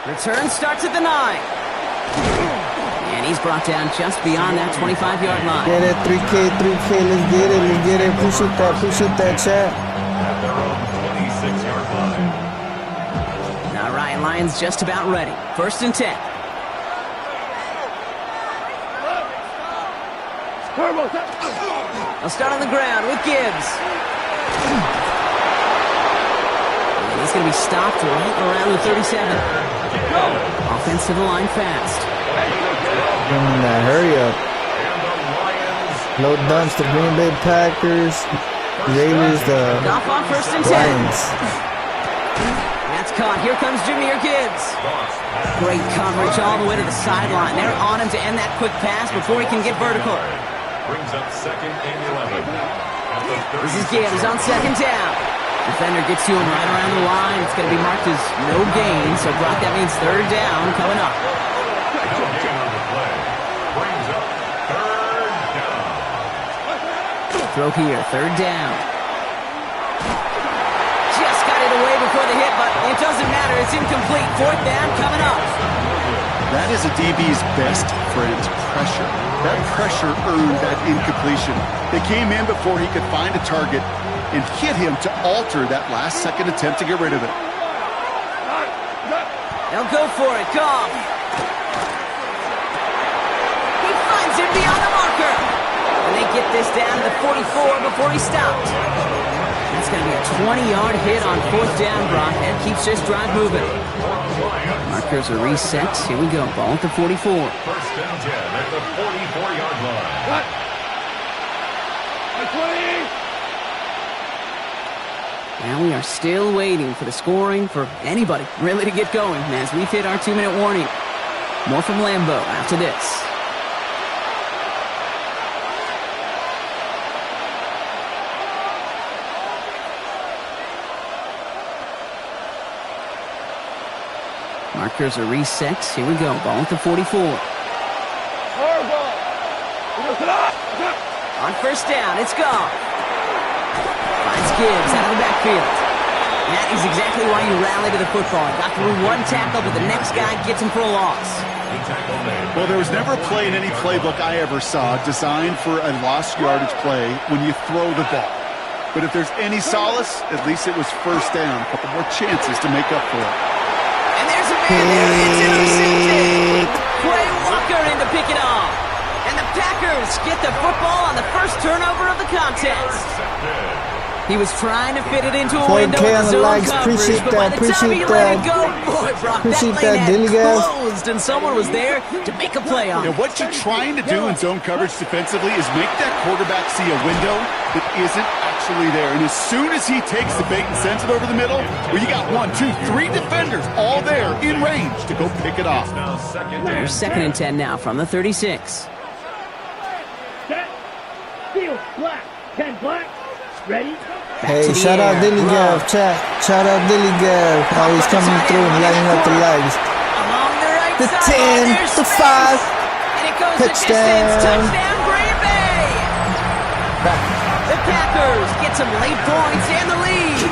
Return starts at the 9. And he's brought down just beyond that 25-yard line. Get it, 3K, 3K. Let's get it, let's get it. Appreciate that, chat. All right, Lions just about ready. 1st and 10. They'll start on the ground with Gibbs. And he's going to be stopped right around the 37. Offensive line fast. Hurry up. Low dumps the Green Bay Packers. Raiders the Off on 1st and 10. Lions. That's caught. Here comes Jahmyr Gibbs. Great coverage all the way to the sideline. They're on him to end that quick pass before he can get vertical. Brings up 2nd and 11. This is Gibbs on 2nd down. Defender gets to him right around the line. It's going to be marked as no gain. So, Brock, that means 3rd down coming up. Throw here, 3rd down. Just got it away before the hit, but it doesn't matter. It's incomplete. 4th down coming up. That is a DB's best friend, pressure. That pressure earned that incompletion. They came in before he could find a target and hit him to alter that last-second attempt to get rid of it. They'll go for it. Goff. He finds him beyond the marker. And they get this down to the 44 before he stopped. That's going to be a 20-yard hit on 4th down, Brock. That keeps this drive moving. Markers are reset. Here we go. Ball at the 44. 1st and 10 at the 44-yard line. Now we are still waiting for the scoring for anybody really to get going as we've hit our 2-minute warning. More from Lambeau after this. Markers are reset. Here we go. Ball at the 44. On 1st down, it's Goff. Finds Gibbs out of the backfield. That is exactly why you rally to the football. Got through one tackle, but the next guy gets him for a loss. Well, there was never a play in any playbook I ever saw designed for a lost yardage play when you throw the ball. But if there's any solace, at least it was 1st down. A couple more chances to make up for it. And there's a man there. It's intercepted. Quay Walker in to pick it off. And the Packers get the football on the first turnover of the contest. He was trying to fit it into a window in the zone coverage, but by the time he let it go, boy, Brock, that lane had closed, and someone was there to make a play on it. And what you're trying to do in zone coverage defensively is make that quarterback see a window that isn't actually there. And as soon as he takes the bait and sends it over the middle, well, you got 1, 2, 3 defenders all there in range to go pick it off. There's 2nd and 10 now from the 36. Field black, 10 black, ready? Hey, shout out Dilly Gav, chat. Shout out Dilly Gav. How he's coming through and lighting up the lights. The 10, the 5, touchdown. Touchdown, Green Bay. The Packers get some late points and the lead.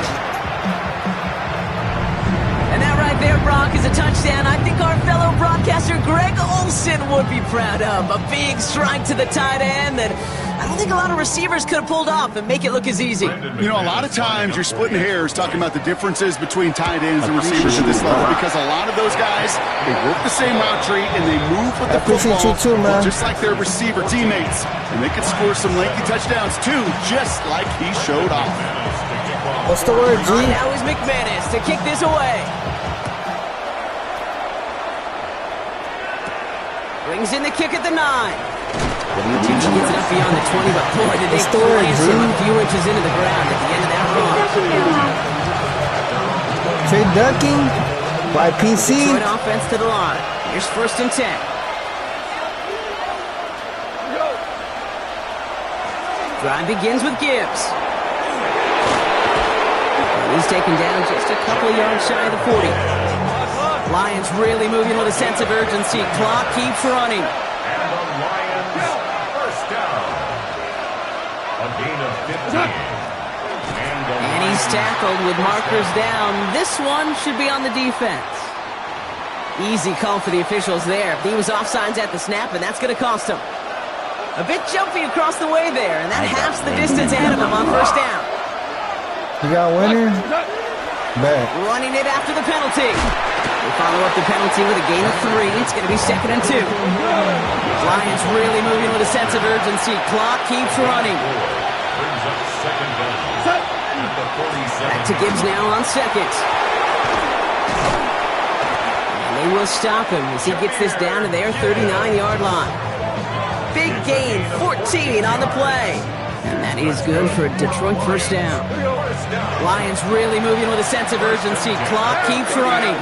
And that right there, Brock, is a touchdown I think our fellow broadcaster Greg Olsen would be proud of. A big strike to the tight end that I don't think a lot of receivers could have pulled off and make it look as easy. You know, a lot of times you're splitting hairs talking about the differences between tight ends and receivers at this level because a lot of those guys, they work the same route tree and they move with the football just like their receiver teammates. And they could score some lengthy touchdowns too, just like he showed off. What's the word, G? Now is McManus to kick this away. Brings in the kick at the 9. WTG gets it up beyond the 20, but boy, did they plant him a few inches into the ground at the end of that run. Trade ducking by PC. Detroit offense to the line. Here's 1st and 10. Drive begins with Gibbs. And he's taken down just a couple of yards shy of the 40. Lions really moving with a sense of urgency. Clock keeps running. And the Lions first down. A gain of 15. And he's tackled with markers down. This one should be on the defense. Easy call for the officials there. He was offsides at the snap, and that's going to cost him. A bit jumpy across the way there, and that halves the distance ahead of him on 1st down. You got a winner? Bet. Running it after the penalty. They follow up the penalty with a gain of 3. It's going to be 2nd and 2. Lions really moving with a sense of urgency. Clock keeps running. Back to Gibbs now on 2nd. And they will stop him as he gets this down to their 39-yard line. Big gain, 14 on the play. And that is good for a Detroit 1st down. Lions really moving with a sense of urgency. Clock keeps running.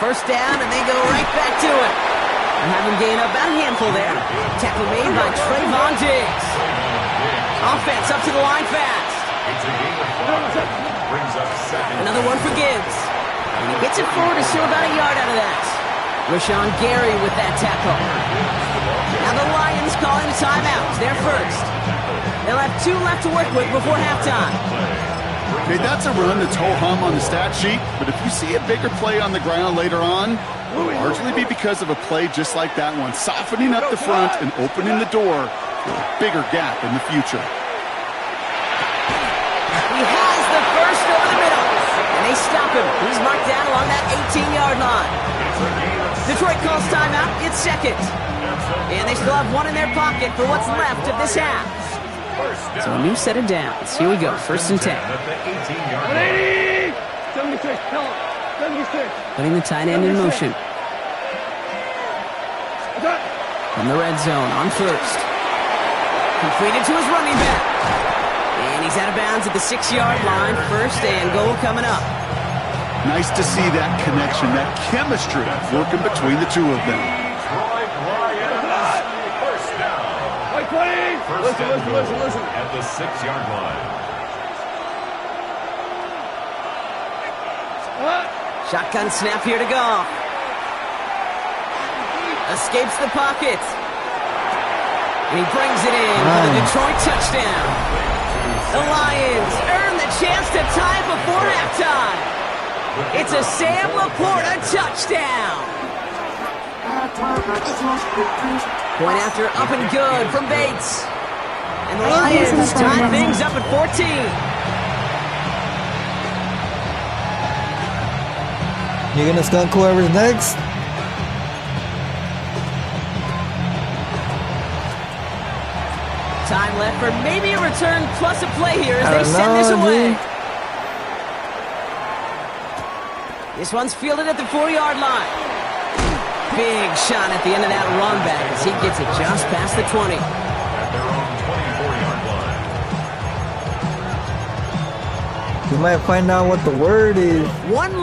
First down, and they go right back to it. And have him gain about a handful there. Tackle made by Trayvon Diggs. Offense up to the line fast. Another one for Gibbs. And he gets it forward to show about a yard out of that. Rashawn Gary with that tackle. Now the Lions calling timeouts. They're first. They'll have 2 left to work with before halftime. Okay, that's a run that's ho-hum on the stat sheet, but if you see a bigger play on the ground later on, it will largely be because of a play just like that one, softening up the front and opening the door for a bigger gap in the future. He has the first over the middle. And they stop him. He's marked down along that 18-yard line. Detroit calls timeout. It's 2nd. And they still have 1 in their pocket for what's left of this half. So a new set of downs. Here we go. 1st and 10. 76. Putting the tight end in motion. From the red zone on 1st. Completed to his running back. And he's out of bounds at the 6-yard line. 1st and goal coming up. Nice to see that connection, that chemistry working between the two of them. First down. Listen. At the 6-yard line. Shotgun snap here to go. Escapes the pocket. And he brings it in for the Detroit touchdown. The Lions earn the chance to tie before halftime. It's a Sam Laporta touchdown. Point after up and good from Bates. And the Lions tie things up at 14. You gonna skunk whoever's next? Time left for maybe a return plus a play here as they send this away. Dude. This one's fielded at the 4-yard line. Big shot at the end of that run back as he gets it just past the 20. At their own 24-yard line. You might find out what the word is. One